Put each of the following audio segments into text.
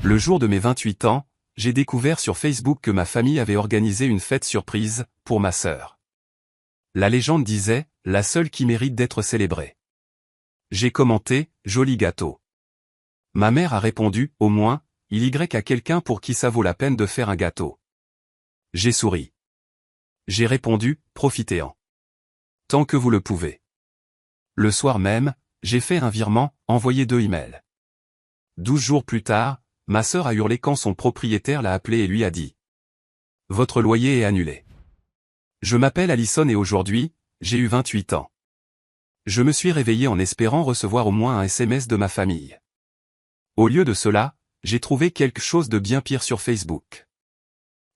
Le jour de mes 28 ans, j'ai découvert sur Facebook que ma famille avait organisé une fête surprise, pour ma sœur. La légende disait, la seule qui mérite d'être célébrée. J'ai commenté, joli gâteau. Ma mère a répondu, au moins, il y a quelqu'un pour qui ça vaut la peine de faire un gâteau. J'ai souri. J'ai répondu, profitez-en. Tant que vous le pouvez. Le soir même, j'ai fait un virement, envoyé 2 emails. 12 jours plus tard, ma sœur a hurlé quand son propriétaire l'a appelé et lui a dit. Votre loyer est annulé. Je m'appelle Alison et aujourd'hui, j'ai eu 28 ans. Je me suis réveillé en espérant recevoir au moins un SMS de ma famille. Au lieu de cela, j'ai trouvé quelque chose de bien pire sur Facebook.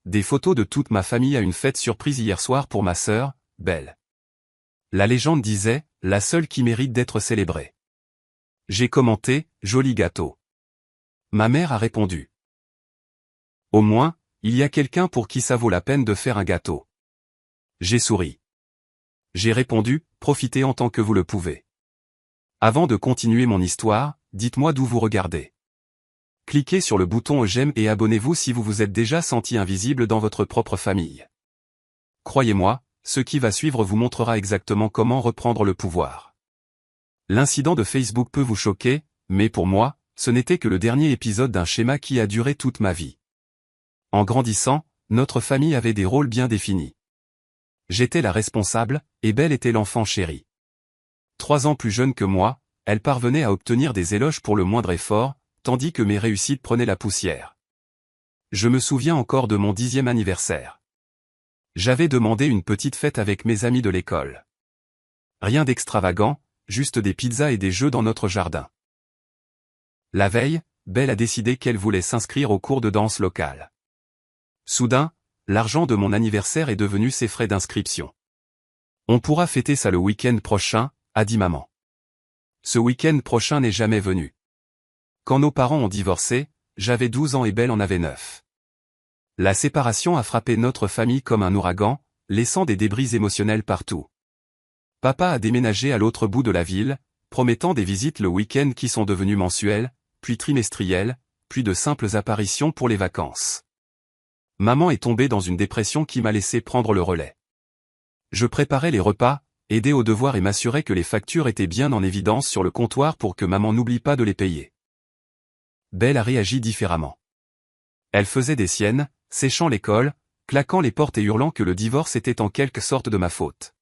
Des photos de toute ma famille à une fête surprise hier soir pour ma sœur, Belle. La légende disait, la seule qui mérite d'être célébrée. J'ai commenté, joli gâteau. Ma mère a répondu. Au moins, il y a quelqu'un pour qui ça vaut la peine de faire un gâteau. J'ai souri. J'ai répondu, profitez en tant que vous le pouvez. Avant de continuer mon histoire, dites-moi d'où vous regardez. Cliquez sur le bouton j'aime et abonnez-vous si vous vous êtes déjà senti invisible dans votre propre famille. Croyez-moi, ce qui va suivre vous montrera exactement comment reprendre le pouvoir. L'incident de Facebook peut vous choquer, mais pour moi, ce n'était que le dernier épisode d'un schéma qui a duré toute ma vie. En grandissant, notre famille avait des rôles bien définis. J'étais la responsable, et Belle était l'enfant chéri. 3 ans plus jeune que moi, elle parvenait à obtenir des éloges pour le moindre effort, tandis que mes réussites prenaient la poussière. Je me souviens encore de mon 10e anniversaire. J'avais demandé une petite fête avec mes amis de l'école. Rien d'extravagant, juste des pizzas et des jeux dans notre jardin. La veille, Belle a décidé qu'elle voulait s'inscrire au cours de danse locale. Soudain, l'argent de mon anniversaire est devenu ses frais d'inscription. On pourra fêter ça le week-end prochain, a dit maman. Ce week-end prochain n'est jamais venu. Quand nos parents ont divorcé, j'avais 12 ans et Belle en avait 9. La séparation a frappé notre famille comme un ouragan, laissant des débris émotionnels partout. Papa a déménagé à l'autre bout de la ville, promettant des visites le week-end qui sont devenues mensuelles, puis trimestrielles, puis de simples apparitions pour les vacances. Maman est tombée dans une dépression qui m'a laissé prendre le relais. Je préparais les repas, aidais aux devoirs et m'assurais que les factures étaient bien en évidence sur le comptoir pour que maman n'oublie pas de les payer. Belle a réagi différemment. Elle faisait des siennes, séchant l'école, claquant les portes et hurlant que le divorce était en quelque sorte de ma faute.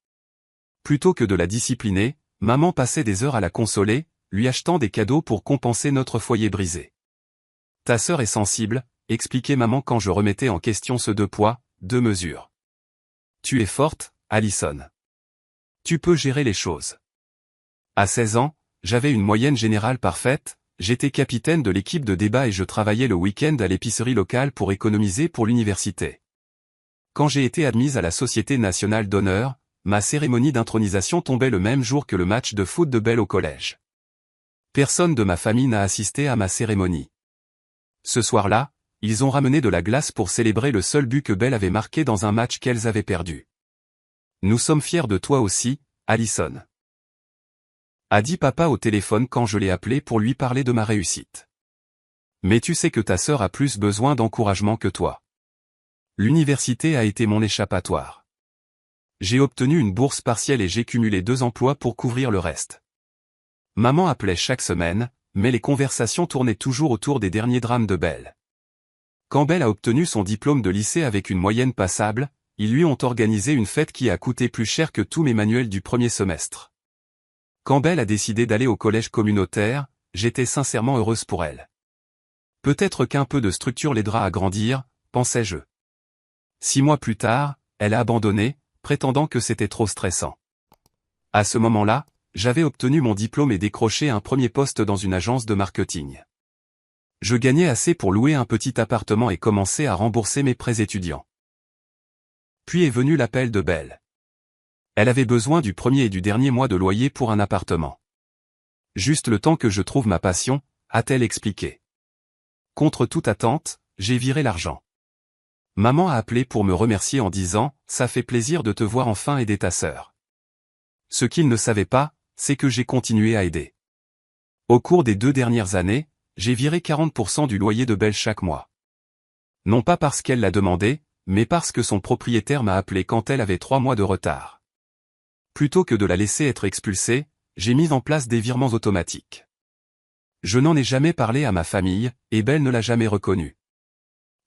Plutôt que de la discipliner, maman passait des heures à la consoler, lui achetant des cadeaux pour compenser notre foyer brisé. Ta sœur est sensible, expliquait maman quand je remettais en question ce 2 poids, 2 mesures. Tu es forte, Alison. Tu peux gérer les choses. À 16 ans, j'avais une moyenne générale parfaite, j'étais capitaine de l'équipe de débat et je travaillais le week-end à l'épicerie locale pour économiser pour l'université. Quand j'ai été admise à la Société nationale d'honneur, ma cérémonie d'intronisation tombait le même jour que le match de foot de Belle au collège. Personne de ma famille n'a assisté à ma cérémonie. Ce soir-là, ils ont ramené de la glace pour célébrer le seul but que Belle avait marqué dans un match qu'elles avaient perdu. Nous sommes fiers de toi aussi, Alison. A dit papa au téléphone quand je l'ai appelé pour lui parler de ma réussite. Mais tu sais que ta sœur a plus besoin d'encouragement que toi. L'université a été mon échappatoire. J'ai obtenu une bourse partielle et j'ai cumulé 2 emplois pour couvrir le reste. Maman appelait chaque semaine, mais les conversations tournaient toujours autour des derniers drames de Belle. Quand Belle a obtenu son diplôme de lycée avec une moyenne passable, ils lui ont organisé une fête qui a coûté plus cher que tous mes manuels du premier semestre. Quand Belle a décidé d'aller au collège communautaire, j'étais sincèrement heureuse pour elle. Peut-être qu'un peu de structure l'aidera à grandir, pensais-je. 6 mois plus tard, elle a abandonné, prétendant que c'était trop stressant. À ce moment-là, j'avais obtenu mon diplôme et décroché un premier poste dans une agence de marketing. Je gagnais assez pour louer un petit appartement et commencer à rembourser mes prêts étudiants. Puis est venu l'appel de Belle. Elle avait besoin du premier et du dernier mois de loyer pour un appartement. Juste le temps que je trouve ma passion, a-t-elle expliqué. Contre toute attente, j'ai viré l'argent. Maman a appelé pour me remercier en disant « Ça fait plaisir de te voir enfin aider ta sœur ». Ce qu'il ne savait pas, c'est que j'ai continué à aider. Au cours des 2 dernières années, j'ai viré 40% du loyer de Belle chaque mois. Non pas parce qu'elle l'a demandé, mais parce que son propriétaire m'a appelé quand elle avait 3 mois de retard. Plutôt que de la laisser être expulsée, j'ai mis en place des virements automatiques. Je n'en ai jamais parlé à ma famille, et Belle ne l'a jamais reconnu.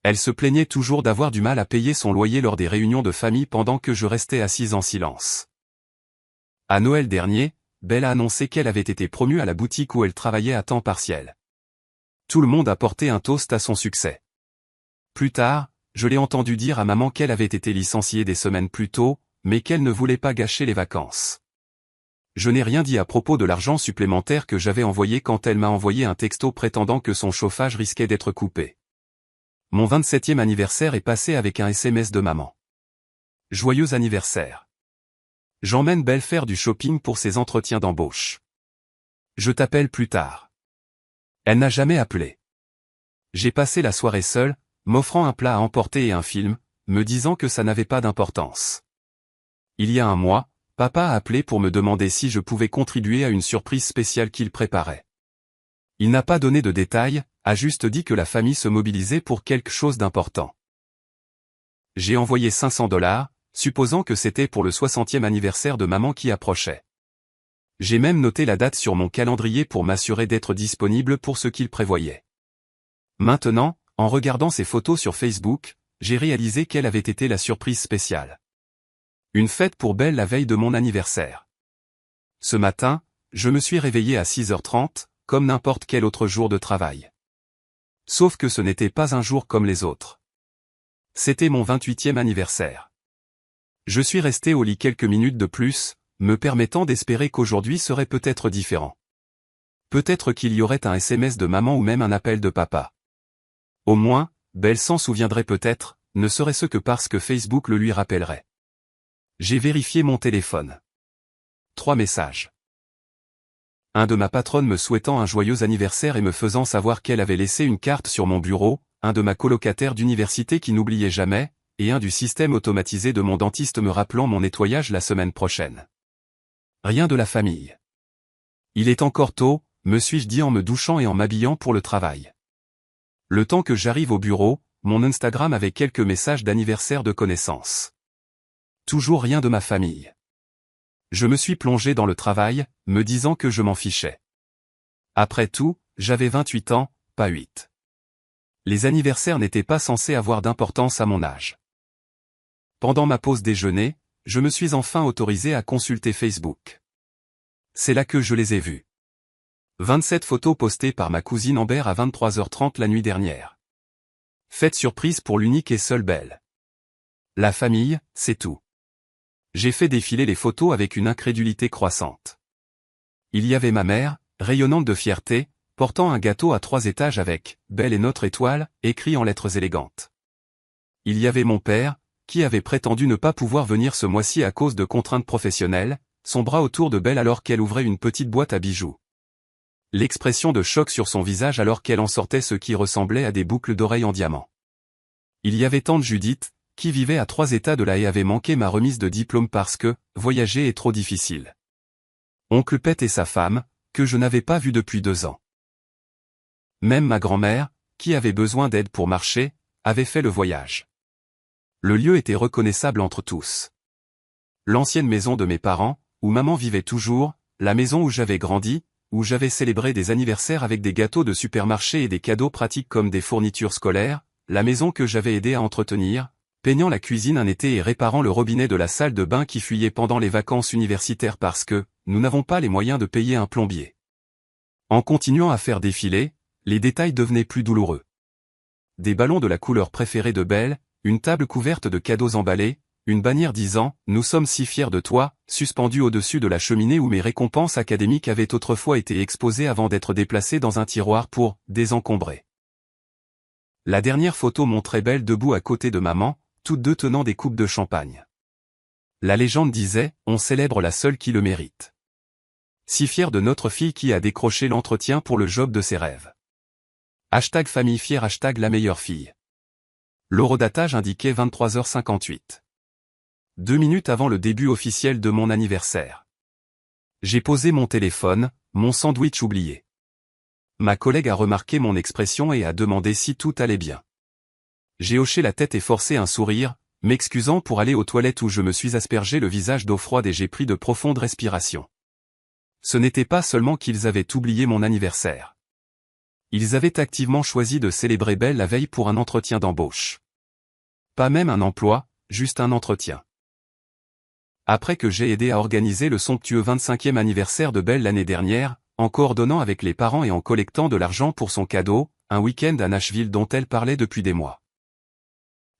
Elle se plaignait toujours d'avoir du mal à payer son loyer lors des réunions de famille pendant que je restais assise en silence. À Noël dernier, Belle a annoncé qu'elle avait été promue à la boutique où elle travaillait à temps partiel. Tout le monde a porté un toast à son succès. Plus tard, je l'ai entendu dire à maman qu'elle avait été licenciée des semaines plus tôt, mais qu'elle ne voulait pas gâcher les vacances. Je n'ai rien dit à propos de l'argent supplémentaire que j'avais envoyé quand elle m'a envoyé un texto prétendant que son chauffage risquait d'être coupé. Mon 27e anniversaire est passé avec un SMS de maman. Joyeux anniversaire. J'emmène Belle faire du shopping pour ses entretiens d'embauche. Je t'appelle plus tard. Elle n'a jamais appelé. J'ai passé la soirée seule, m'offrant un plat à emporter et un film, me disant que ça n'avait pas d'importance. Il y a un mois, papa a appelé pour me demander si je pouvais contribuer à une surprise spéciale qu'il préparait. Il n'a pas donné de détails, a juste dit que la famille se mobilisait pour quelque chose d'important. J'ai envoyé $500, supposant que c'était pour le 60e anniversaire de maman qui approchait. J'ai même noté la date sur mon calendrier pour m'assurer d'être disponible pour ce qu'il prévoyait. Maintenant, en regardant ces photos sur Facebook, j'ai réalisé quelle avait été la surprise spéciale. Une fête pour Belle la veille de mon anniversaire. Ce matin, je me suis réveillé à 6h30, comme n'importe quel autre jour de travail. Sauf que ce n'était pas un jour comme les autres. C'était mon 28e anniversaire. Je suis resté au lit quelques minutes de plus, me permettant d'espérer qu'aujourd'hui serait peut-être différent. Peut-être qu'il y aurait un SMS de maman ou même un appel de papa. Au moins, Belle s'en souviendrait peut-être, ne serait-ce que parce que Facebook le lui rappellerait. J'ai vérifié mon téléphone. 3 messages. Un de ma patronne me souhaitant un joyeux anniversaire et me faisant savoir qu'elle avait laissé une carte sur mon bureau, un de ma colocataire d'université qui n'oubliait jamais, et un du système automatisé de mon dentiste me rappelant mon nettoyage la semaine prochaine. Rien de la famille. Il est encore tôt, me suis-je dit en me douchant et en m'habillant pour le travail. Le temps que j'arrive au bureau, mon Instagram avait quelques messages d'anniversaire de connaissances. Toujours rien de ma famille. Je me suis plongé dans le travail, me disant que je m'en fichais. Après tout, j'avais 28 ans, pas 8. Les anniversaires n'étaient pas censés avoir d'importance à mon âge. Pendant ma pause déjeuner, je me suis enfin autorisé à consulter Facebook. C'est là que je les ai vus. 27 photos postées par ma cousine Amber à 23h30 la nuit dernière. Fête surprise pour l'unique et seule Belle. La famille, c'est tout. J'ai fait défiler les photos avec une incrédulité croissante. Il y avait ma mère, rayonnante de fierté, portant un gâteau à 3 étages avec « Belle et notre étoile » écrit en lettres élégantes. Il y avait mon père, qui avait prétendu ne pas pouvoir venir ce mois-ci à cause de contraintes professionnelles, son bras autour de Belle alors qu'elle ouvrait une petite boîte à bijoux. L'expression de choc sur son visage alors qu'elle en sortait ce qui ressemblait à des boucles d'oreilles en diamant. Il y avait tante Judith, qui vivait à 3 états de là et avait manqué ma remise de diplôme parce que, voyager est trop difficile. Oncle Pet et sa femme, que je n'avais pas vu depuis 2 ans. Même ma grand-mère, qui avait besoin d'aide pour marcher, avait fait le voyage. Le lieu était reconnaissable entre tous. L'ancienne maison de mes parents, où maman vivait toujours, la maison où j'avais grandi, où j'avais célébré des anniversaires avec des gâteaux de supermarché et des cadeaux pratiques comme des fournitures scolaires, la maison que j'avais aidé à entretenir, peignant la cuisine un été et réparant le robinet de la salle de bain qui fuyait pendant les vacances universitaires parce que, nous n'avons pas les moyens de payer un plombier. En continuant à faire défiler, les détails devenaient plus douloureux. Des ballons de la couleur préférée de Belle, une table couverte de cadeaux emballés, une bannière disant « Nous sommes si fiers de toi », suspendue au-dessus de la cheminée où mes récompenses académiques avaient autrefois été exposées avant d'être déplacées dans un tiroir pour « désencombrer ». La dernière photo montrait Belle debout à côté de maman, toutes deux tenant des coupes de champagne. La légende disait « On célèbre la seule qui le mérite ». Si fier de notre fille qui a décroché l'entretien pour le job de ses rêves. #famille fière #la meilleure fille. L'horodatage indiquait 23h58. 2 minutes avant le début officiel de mon anniversaire. J'ai posé mon téléphone, mon sandwich oublié. Ma collègue a remarqué mon expression et a demandé si tout allait bien. J'ai hoché la tête et forcé un sourire, m'excusant pour aller aux toilettes où je me suis aspergé le visage d'eau froide et j'ai pris de profondes respirations. Ce n'était pas seulement qu'ils avaient oublié mon anniversaire. Ils avaient activement choisi de célébrer Belle la veille pour un entretien d'embauche. Pas même un emploi, juste un entretien. Après que j'ai aidé à organiser le somptueux 25e anniversaire de Belle l'année dernière, en coordonnant avec les parents et en collectant de l'argent pour son cadeau, un week-end à Nashville dont elle parlait depuis des mois.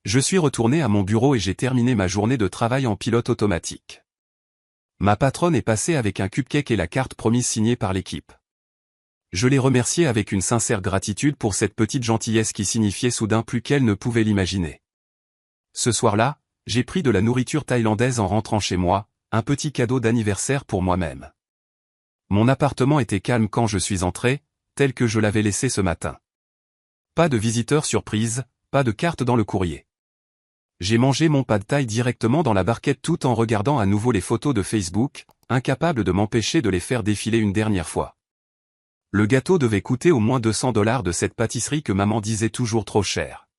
Je suis retourné à mon bureau et j'ai terminé ma journée de travail en pilote automatique. Ma patronne est passée avec un cupcake et la carte promise signée par l'équipe. Je l'ai remerciée avec une sincère gratitude pour cette petite gentillesse qui signifiait soudain plus qu'elle ne pouvait l'imaginer. Ce soir-là, j'ai pris de la nourriture thaïlandaise en rentrant chez moi, un petit cadeau d'anniversaire pour moi-même. Mon appartement était calme quand je suis entré, tel que je l'avais laissé ce matin. Pas de visiteurs surprise, pas de carte dans le courrier. J'ai mangé mon pad thaï directement dans la barquette tout en regardant à nouveau les photos de Facebook, incapable de m'empêcher de les faire défiler une dernière fois. Le gâteau devait coûter au moins $200 de cette pâtisserie que maman disait toujours trop cher.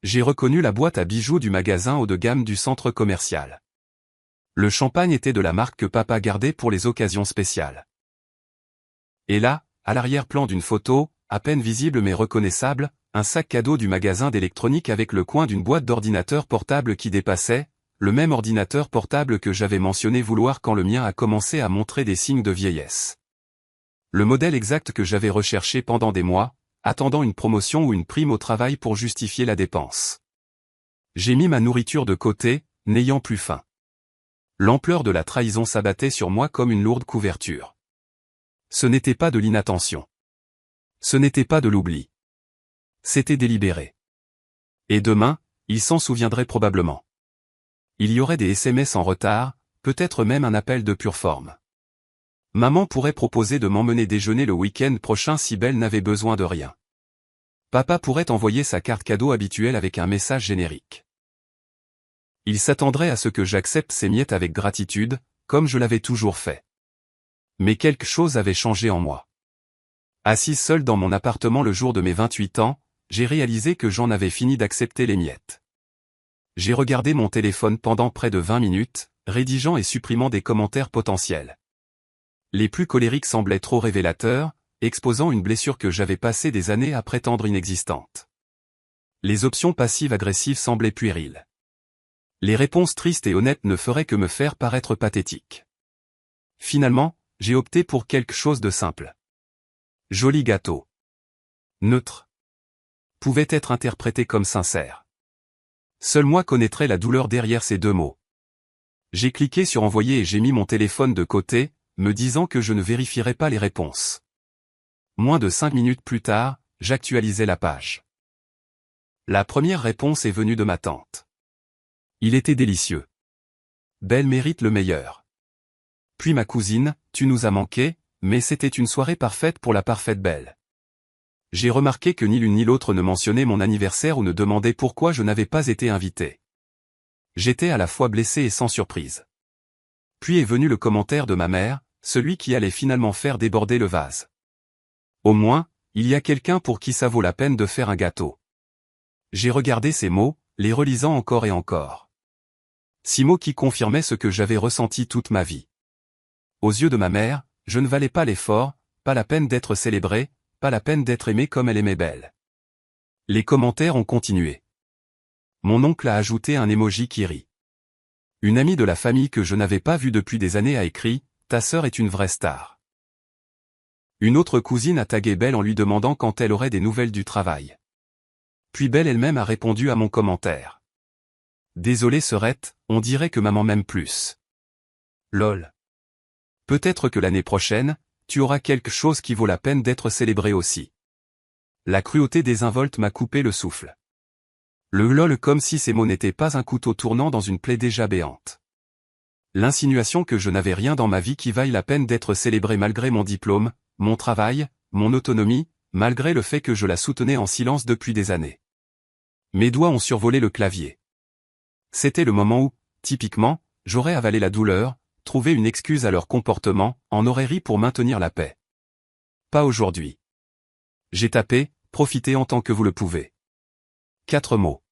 J'ai reconnu la boîte à bijoux du magasin haut de gamme du centre commercial. Le champagne était de la marque que papa gardait pour les occasions spéciales. Et là, à l'arrière-plan d'une photo, à peine visible mais reconnaissable, un sac cadeau du magasin d'électronique avec le coin d'une boîte d'ordinateur portable qui dépassait, le même ordinateur portable que j'avais mentionné vouloir quand le mien a commencé à montrer des signes de vieillesse. Le modèle exact que j'avais recherché pendant des mois, attendant une promotion ou une prime au travail pour justifier la dépense. J'ai mis ma nourriture de côté, n'ayant plus faim. L'ampleur de la trahison s'abattait sur moi comme une lourde couverture. Ce n'était pas de l'inattention. Ce n'était pas de l'oubli. C'était délibéré. Et demain, il s'en souviendrait probablement. Il y aurait des SMS en retard, peut-être même un appel de pure forme. Maman pourrait proposer de m'emmener déjeuner le week-end prochain si Belle n'avait besoin de rien. Papa pourrait envoyer sa carte cadeau habituelle avec un message générique. Il s'attendrait à ce que j'accepte ces miettes avec gratitude, comme je l'avais toujours fait. Mais quelque chose avait changé en moi. Assise seule dans mon appartement le jour de mes 28 ans, j'ai réalisé que j'en avais fini d'accepter les miettes. J'ai regardé mon téléphone pendant près de 20 minutes, rédigeant et supprimant des commentaires potentiels. Les plus colériques semblaient trop révélateurs, exposant une blessure que j'avais passé des années à prétendre inexistante. Les options passives-agressives semblaient puériles. Les réponses tristes et honnêtes ne feraient que me faire paraître pathétique. Finalement, j'ai opté pour quelque chose de simple. Joli gâteau. Neutre. Pouvait être interprété comme sincère. Seul moi connaîtrais la douleur derrière ces deux mots. J'ai cliqué sur envoyer et j'ai mis mon téléphone de côté, me disant que je ne vérifierais pas les réponses. Moins de 5 minutes plus tard, j'actualisais la page. La première réponse est venue de ma tante. Il était délicieux. Belle mérite le meilleur. Puis ma cousine, tu nous as manqué, mais c'était une soirée parfaite pour la parfaite Belle. J'ai remarqué que ni l'une ni l'autre ne mentionnait mon anniversaire ou ne demandait pourquoi je n'avais pas été invité. J'étais à la fois blessé et sans surprise. Puis est venu le commentaire de ma mère, celui qui allait finalement faire déborder le vase. Au moins, il y a quelqu'un pour qui ça vaut la peine de faire un gâteau. J'ai regardé ces mots, les relisant encore et encore. 6 mots qui confirmaient ce que j'avais ressenti toute ma vie. Aux yeux de ma mère, je ne valais pas l'effort, pas la peine d'être célébré, pas la peine d'être aimé comme elle aimait Belle. Les commentaires ont continué. Mon oncle a ajouté un emoji qui rit. Une amie de la famille que je n'avais pas vue depuis des années a écrit « Ta sœur est une vraie star ». Une autre cousine a tagué Belle en lui demandant quand elle aurait des nouvelles du travail. Puis Belle elle-même a répondu à mon commentaire. Désolé sœurette, on dirait que maman m'aime plus. Lol. Peut-être que l'année prochaine, tu auras quelque chose qui vaut la peine d'être célébré aussi. La cruauté désinvolte m'a coupé le souffle. Le lol comme si ces mots n'étaient pas un couteau tournant dans une plaie déjà béante. L'insinuation que je n'avais rien dans ma vie qui vaille la peine d'être célébré malgré mon diplôme, mon travail, mon autonomie, malgré le fait que je la soutenais en silence depuis des années. Mes doigts ont survolé le clavier. C'était le moment où, typiquement, j'aurais avalé la douleur, trouvé une excuse à leur comportement, en aurais ri pour maintenir la paix. Pas aujourd'hui. J'ai tapé, profitez en tant que vous le pouvez. 4 mots.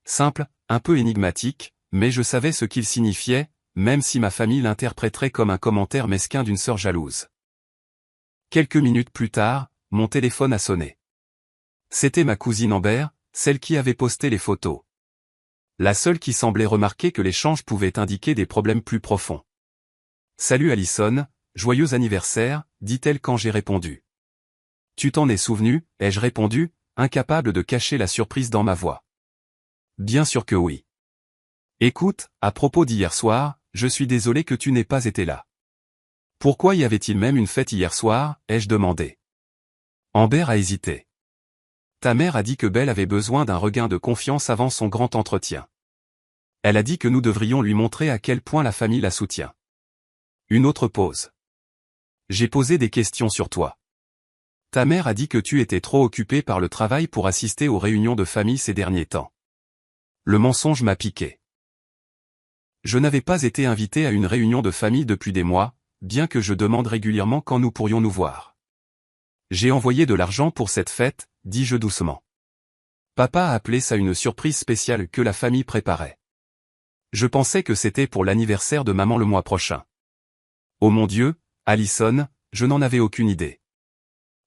Simple, un peu énigmatique, mais je savais ce qu'il signifiait, même si ma famille l'interpréterait comme un commentaire mesquin d'une sœur jalouse. Quelques minutes plus tard, mon téléphone a sonné. C'était ma cousine Amber, celle qui avait posté les photos. La seule qui semblait remarquer que l'échange pouvait indiquer des problèmes plus profonds. « Salut Allison, joyeux anniversaire », dit-elle quand j'ai répondu. « Tu t'en es souvenu ?» ai-je répondu, incapable de cacher la surprise dans ma voix. « Bien sûr que oui. Écoute, à propos d'hier soir, je suis désolé que tu n'aies pas été là. » « Pourquoi y avait-il même une fête hier soir ?» ai-je demandé. Amber a hésité. « Ta mère a dit que Belle avait besoin d'un regain de confiance avant son grand entretien. Elle a dit que nous devrions lui montrer à quel point la famille la soutient. » Une autre pause. « J'ai posé des questions sur toi. Ta mère a dit que tu étais trop occupé par le travail pour assister aux réunions de famille ces derniers temps. » Le mensonge m'a piqué. Je n'avais pas été invité à une réunion de famille depuis des mois, bien que je demande régulièrement quand nous pourrions nous voir. J'ai envoyé de l'argent pour cette fête, dis-je doucement. Papa a appelé ça une surprise spéciale que la famille préparait. Je pensais que c'était pour l'anniversaire de maman le mois prochain. Oh mon Dieu, Allison, je n'en avais aucune idée.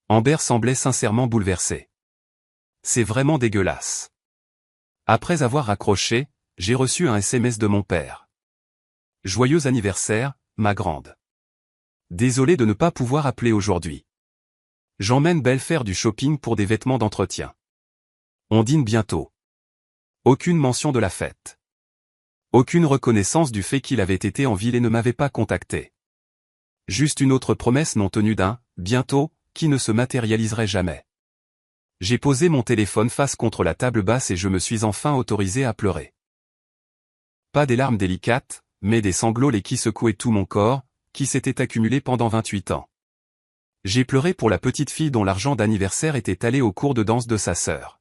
Amber semblait sincèrement bouleversée. C'est vraiment dégueulasse. Après avoir raccroché, j'ai reçu un SMS de mon père. Joyeux anniversaire, ma grande. Désolé de ne pas pouvoir appeler aujourd'hui. J'emmène Belle faire du shopping pour des vêtements d'entretien. On dîne bientôt. Aucune mention de la fête. Aucune reconnaissance du fait qu'il avait été en ville et ne m'avait pas contacté. Juste une autre promesse non tenue d'un « bientôt » qui ne se matérialiserait jamais. J'ai posé mon téléphone face contre la table basse et je me suis enfin autorisé à pleurer. Pas des larmes délicates, mais des sanglots qui secouaient tout mon corps, qui s'était accumulé pendant 28 ans. J'ai pleuré pour la petite fille dont l'argent d'anniversaire était allé au cours de danse de sa sœur.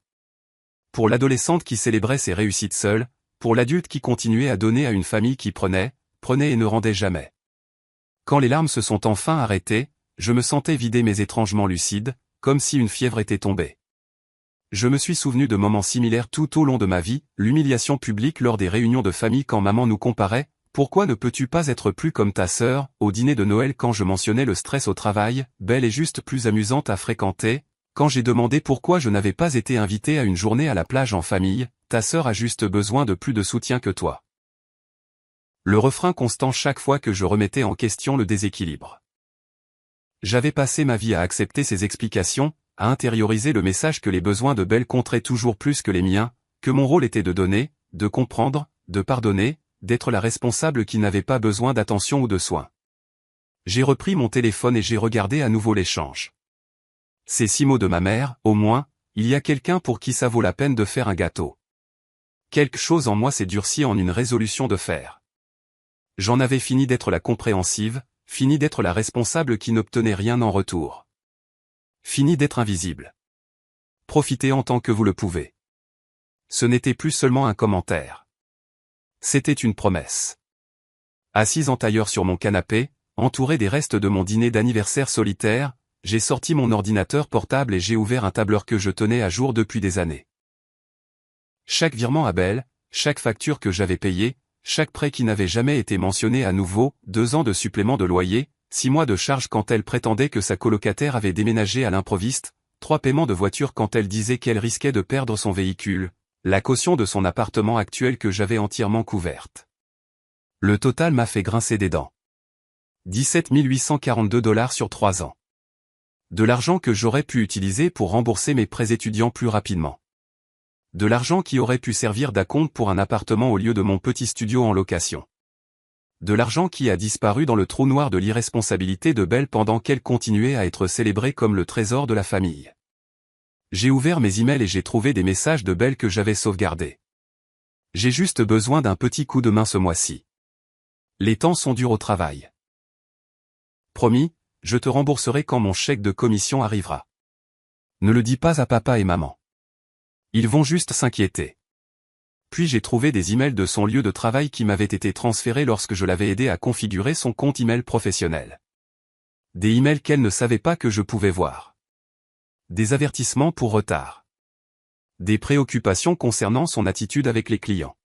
Pour l'adolescente qui célébrait ses réussites seule, pour l'adulte qui continuait à donner à une famille qui prenait et ne rendait jamais. Quand les larmes se sont enfin arrêtées, je me sentais vidé mais étrangement lucide, comme si une fièvre était tombée. Je me suis souvenu de moments similaires tout au long de ma vie, l'humiliation publique lors des réunions de famille quand maman nous comparait. Pourquoi ne peux-tu pas être plus comme ta sœur, au dîner de Noël quand je mentionnais le stress au travail, Belle est juste plus amusante à fréquenter, quand j'ai demandé pourquoi je n'avais pas été invité à une journée à la plage en famille, ta sœur a juste besoin de plus de soutien que toi. Le refrain constant chaque fois que je remettais en question le déséquilibre. J'avais passé ma vie à accepter ces explications, à intérioriser le message que les besoins de Belle comptaient toujours plus que les miens, que mon rôle était de donner, de comprendre, de pardonner, d'être la responsable qui n'avait pas besoin d'attention ou de soins. J'ai repris mon téléphone et j'ai regardé à nouveau l'échange. Ces 6 mots de ma mère, au moins, il y a quelqu'un pour qui ça vaut la peine de faire un gâteau. Quelque chose en moi s'est durci en une résolution de faire. J'en avais fini d'être la compréhensive, fini d'être la responsable qui n'obtenait rien en retour. Fini d'être invisible. Profitez en tant que vous le pouvez. Ce n'était plus seulement un commentaire. C'était une promesse. Assise en tailleur sur mon canapé, entouré des restes de mon dîner d'anniversaire solitaire, j'ai sorti mon ordinateur portable et j'ai ouvert un tableur que je tenais à jour depuis des années. Chaque virement à Belle, chaque facture que j'avais payée, chaque prêt qui n'avait jamais été mentionné à nouveau, 2 ans de supplément de loyer, 6 mois de charges quand elle prétendait que sa colocataire avait déménagé à l'improviste, 3 paiements de voiture quand elle disait qu'elle risquait de perdre son véhicule, la caution de son appartement actuel que j'avais entièrement couverte. Le total m'a fait grincer des dents. 17 842 $ sur 3 ans. De l'argent que j'aurais pu utiliser pour rembourser mes prêts étudiants plus rapidement. De l'argent qui aurait pu servir d'acompte pour un appartement au lieu de mon petit studio en location. De l'argent qui a disparu dans le trou noir de l'irresponsabilité de Belle pendant qu'elle continuait à être célébrée comme le trésor de la famille. J'ai ouvert mes emails et j'ai trouvé des messages de Belle que j'avais sauvegardés. J'ai juste besoin d'un petit coup de main ce mois-ci. Les temps sont durs au travail. Promis, je te rembourserai quand mon chèque de commission arrivera. Ne le dis pas à papa et maman. Ils vont juste s'inquiéter. Puis j'ai trouvé des emails de son lieu de travail qui m'avaient été transférés lorsque je l'avais aidé à configurer son compte email professionnel. Des emails qu'elle ne savait pas que je pouvais voir. Des avertissements pour retard. Des préoccupations concernant son attitude avec les clients.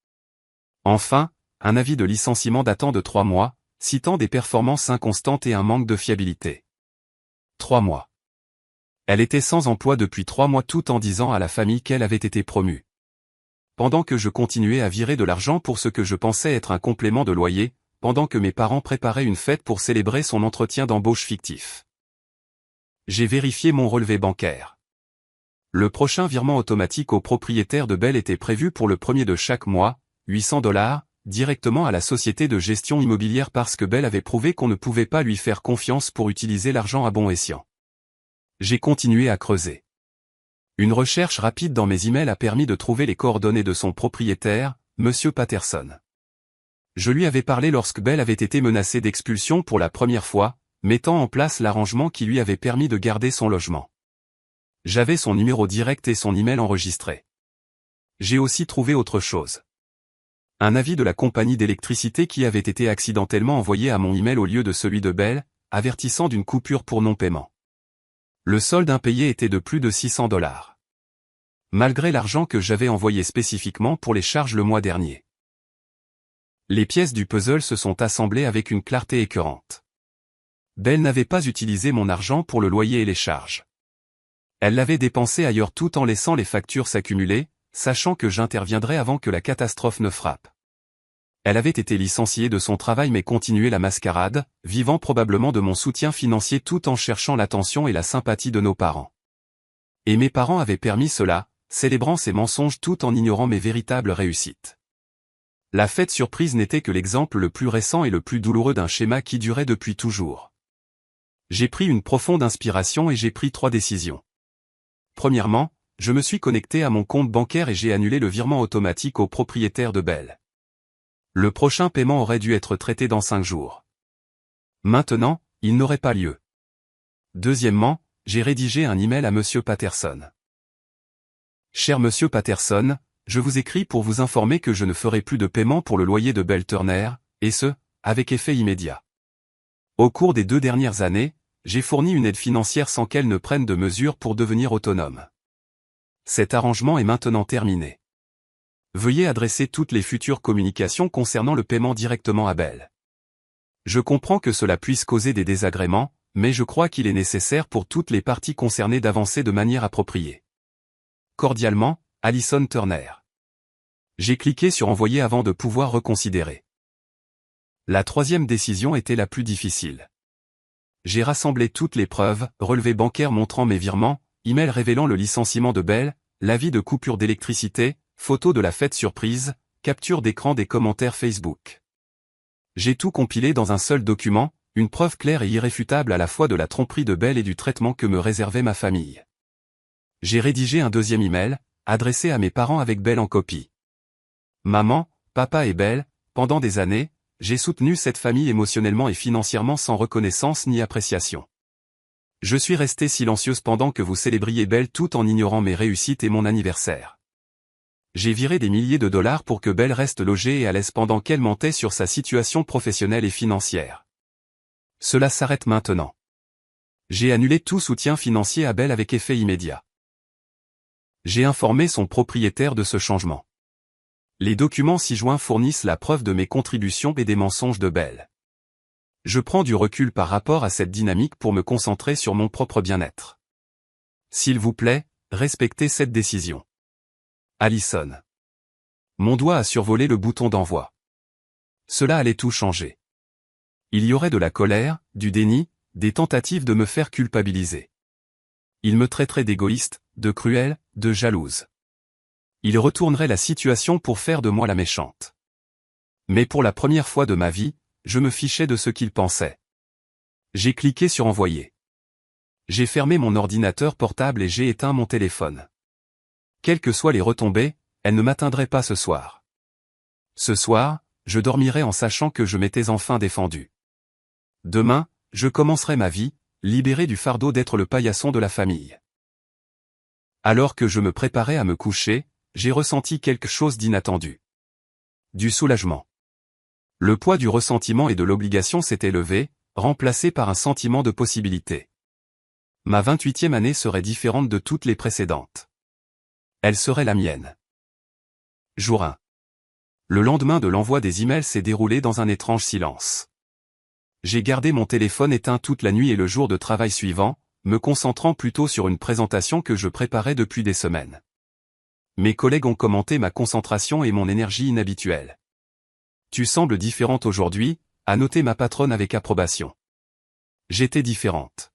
Enfin, un avis de licenciement datant de 3 mois, citant des performances inconstantes et un manque de fiabilité. 3 mois. Elle était sans emploi depuis 3 mois tout en disant à la famille qu'elle avait été promue. Pendant que je continuais à virer de l'argent pour ce que je pensais être un complément de loyer, pendant que mes parents préparaient une fête pour célébrer son entretien d'embauche fictif. J'ai vérifié mon relevé bancaire. Le prochain virement automatique au propriétaire de Bell était prévu pour le 1er de chaque mois, $800, directement à la société de gestion immobilière parce que Bell avait prouvé qu'on ne pouvait pas lui faire confiance pour utiliser l'argent à bon escient. J'ai continué à creuser. Une recherche rapide dans mes emails a permis de trouver les coordonnées de son propriétaire, Monsieur Patterson. Je lui avais parlé lorsque Bell avait été menacé d'expulsion pour la première fois, mettant en place l'arrangement qui lui avait permis de garder son logement. J'avais son numéro direct et son email enregistré. J'ai aussi trouvé autre chose. Un avis de la compagnie d'électricité qui avait été accidentellement envoyé à mon email au lieu de celui de Bell, avertissant d'une coupure pour non-paiement. Le solde impayé était de plus de $600. Malgré l'argent que j'avais envoyé spécifiquement pour les charges le mois dernier. Les pièces du puzzle se sont assemblées avec une clarté écœurante. Bell n'avait pas utilisé mon argent pour le loyer et les charges. Elle l'avait dépensé ailleurs tout en laissant les factures s'accumuler, sachant que j'interviendrais avant que la catastrophe ne frappe. Elle avait été licenciée de son travail mais continuait la mascarade, vivant probablement de mon soutien financier tout en cherchant l'attention et la sympathie de nos parents. Et mes parents avaient permis cela, célébrant ces mensonges tout en ignorant mes véritables réussites. La fête surprise n'était que l'exemple le plus récent et le plus douloureux d'un schéma qui durait depuis toujours. J'ai pris une profonde inspiration et j'ai pris 3 décisions. Premièrement, je me suis connecté à mon compte bancaire et j'ai annulé le virement automatique au propriétaire de Bell. Le prochain paiement aurait dû être traité dans 5 jours. Maintenant, il n'aurait pas lieu. Deuxièmement, j'ai rédigé un email à Monsieur Patterson. Cher Monsieur Patterson, je vous écris pour vous informer que je ne ferai plus de paiement pour le loyer de Bell Turner, et ce, avec effet immédiat. Au cours des 2 dernières années, j'ai fourni une aide financière sans qu'elle ne prenne de mesures pour devenir autonome. Cet arrangement est maintenant terminé. Veuillez adresser toutes les futures communications concernant le paiement directement à Bell. Je comprends que cela puisse causer des désagréments, mais je crois qu'il est nécessaire pour toutes les parties concernées d'avancer de manière appropriée. Cordialement, Allison Turner. J'ai cliqué sur envoyer avant de pouvoir reconsidérer. La 3e décision était la plus difficile. J'ai rassemblé toutes les preuves, relevés bancaires montrant mes virements, email révélant le licenciement de Bell, l'avis de coupure d'électricité, photos de la fête surprise, capture d'écran des commentaires Facebook. J'ai tout compilé dans un seul document, une preuve claire et irréfutable à la fois de la tromperie de Bell et du traitement que me réservait ma famille. J'ai rédigé un 2e email, adressé à mes parents avec Bell en copie. Maman, papa et Bell, pendant des années, j'ai soutenu cette famille émotionnellement et financièrement sans reconnaissance ni appréciation. Je suis restée silencieuse pendant que vous célébriez Bell tout en ignorant mes réussites et mon anniversaire. J'ai viré des milliers de dollars pour que Bell reste logée et à l'aise pendant qu'elle mentait sur sa situation professionnelle et financière. Cela s'arrête maintenant. J'ai annulé tout soutien financier à Bell avec effet immédiat. J'ai informé son propriétaire de ce changement. Les documents ci-joints fournissent la preuve de mes contributions et des mensonges de Bell. Je prends du recul par rapport à cette dynamique pour me concentrer sur mon propre bien-être. S'il vous plaît, respectez cette décision. Allison. Mon doigt a survolé le bouton d'envoi. Cela allait tout changer. Il y aurait de la colère, du déni, des tentatives de me faire culpabiliser. Il me traiterait d'égoïste, de cruel, de jalouse. Il retournerait la situation pour faire de moi la méchante. Mais pour la première fois de ma vie, je me fichais de ce qu'il pensait. J'ai cliqué sur envoyer. J'ai fermé mon ordinateur portable et j'ai éteint mon téléphone. Quelles que soient les retombées, elles ne m'atteindraient pas ce soir. Ce soir, je dormirai en sachant que je m'étais enfin défendu. Demain, je commencerai ma vie, libéré du fardeau d'être le paillasson de la famille. Alors que je me préparais à me coucher, j'ai ressenti quelque chose d'inattendu. Du soulagement. Le poids du ressentiment et de l'obligation s'était levé, remplacé par un sentiment de possibilité. Ma 28e année serait différente de toutes les précédentes. Elle serait la mienne. Jour 1. Le lendemain de l'envoi des emails s'est déroulé dans un étrange silence. J'ai gardé mon téléphone éteint toute la nuit et le jour de travail suivant, me concentrant plutôt sur une présentation que je préparais depuis des semaines. Mes collègues ont commenté ma concentration et mon énergie inhabituelle. Tu sembles différente aujourd'hui, a noté ma patronne avec approbation. J'étais différente.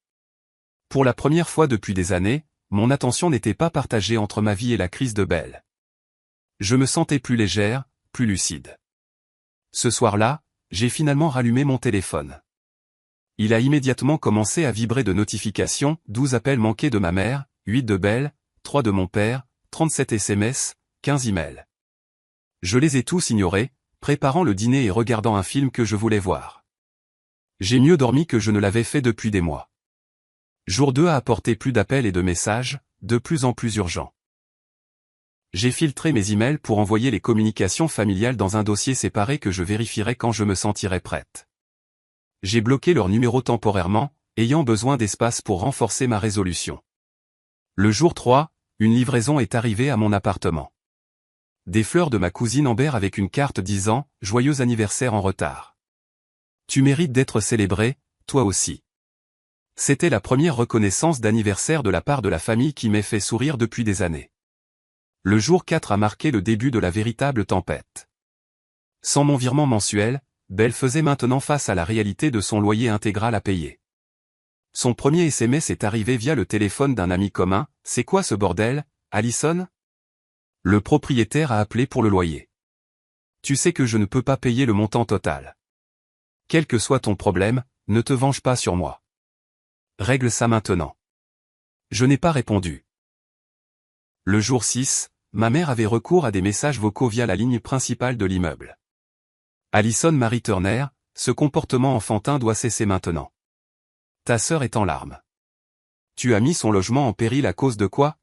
Pour la première fois depuis des années, mon attention n'était pas partagée entre ma vie et la crise de Belle. Je me sentais plus légère, plus lucide. Ce soir-là, j'ai finalement rallumé mon téléphone. Il a immédiatement commencé à vibrer de notifications, 12 appels manqués de ma mère, 8 de Belle, 3 de mon père, 37 SMS, 15 emails. Je les ai tous ignorés, préparant le dîner et regardant un film que je voulais voir. J'ai mieux dormi que je ne l'avais fait depuis des mois. Jour 2 a apporté plus d'appels et de messages, de plus en plus urgents. J'ai filtré mes emails pour envoyer les communications familiales dans un dossier séparé que je vérifierai quand je me sentirai prête. J'ai bloqué leur numéro temporairement, ayant besoin d'espace pour renforcer ma résolution. Le jour 3, une livraison est arrivée à mon appartement. Des fleurs de ma cousine Amber avec une carte disant « Joyeux anniversaire en retard. Tu mérites d'être célébré, toi aussi. » C'était la première reconnaissance d'anniversaire de la part de la famille qui m'ait fait sourire depuis des années. Le jour 4 a marqué le début de la véritable tempête. Sans mon virement mensuel, Belle faisait maintenant face à la réalité de son loyer intégral à payer. Son premier SMS est arrivé via le téléphone d'un ami commun. « C'est quoi ce bordel, Allison ?» Le propriétaire a appelé pour le loyer. « Tu sais que je ne peux pas payer le montant total. Quel que soit ton problème, ne te venge pas sur moi. Règle ça maintenant. » Je n'ai pas répondu. Le jour 6, ma mère avait recours à des messages vocaux via la ligne principale de l'immeuble. Allison Marie Turner, ce comportement enfantin doit cesser maintenant. Ta sœur est en larmes. Tu as mis son logement en péril à cause de quoi?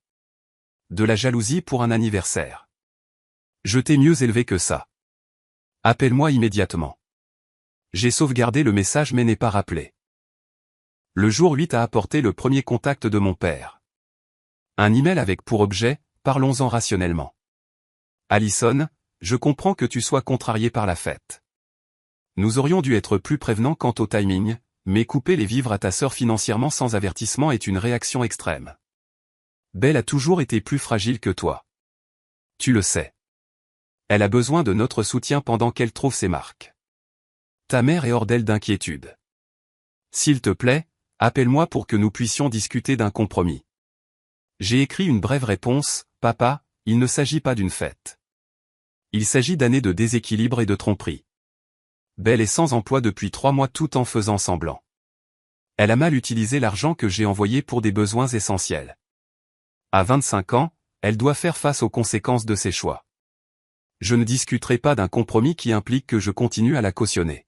De la jalousie pour un anniversaire. Je t'ai mieux élevé que ça. Appelle-moi immédiatement. J'ai sauvegardé le message mais n'ai pas rappelé. Le jour 8 a apporté le premier contact de mon père. Un email avec pour objet, parlons-en rationnellement. Allison, je comprends que tu sois contrariée par la fête. Nous aurions dû être plus prévenants quant au timing, mais couper les vivres à ta sœur financièrement sans avertissement est une réaction extrême. Belle a toujours été plus fragile que toi. Tu le sais. Elle a besoin de notre soutien pendant qu'elle trouve ses marques. Ta mère est hors d'elle d'inquiétude. S'il te plaît, appelle-moi pour que nous puissions discuter d'un compromis. J'ai écrit une brève réponse, papa, il ne s'agit pas d'une fête. Il s'agit d'années de déséquilibre et de tromperie. Belle est sans emploi depuis 3 mois tout en faisant semblant. Elle a mal utilisé l'argent que j'ai envoyé pour des besoins essentiels. À 25 ans, elle doit faire face aux conséquences de ses choix. Je ne discuterai pas d'un compromis qui implique que je continue à la cautionner.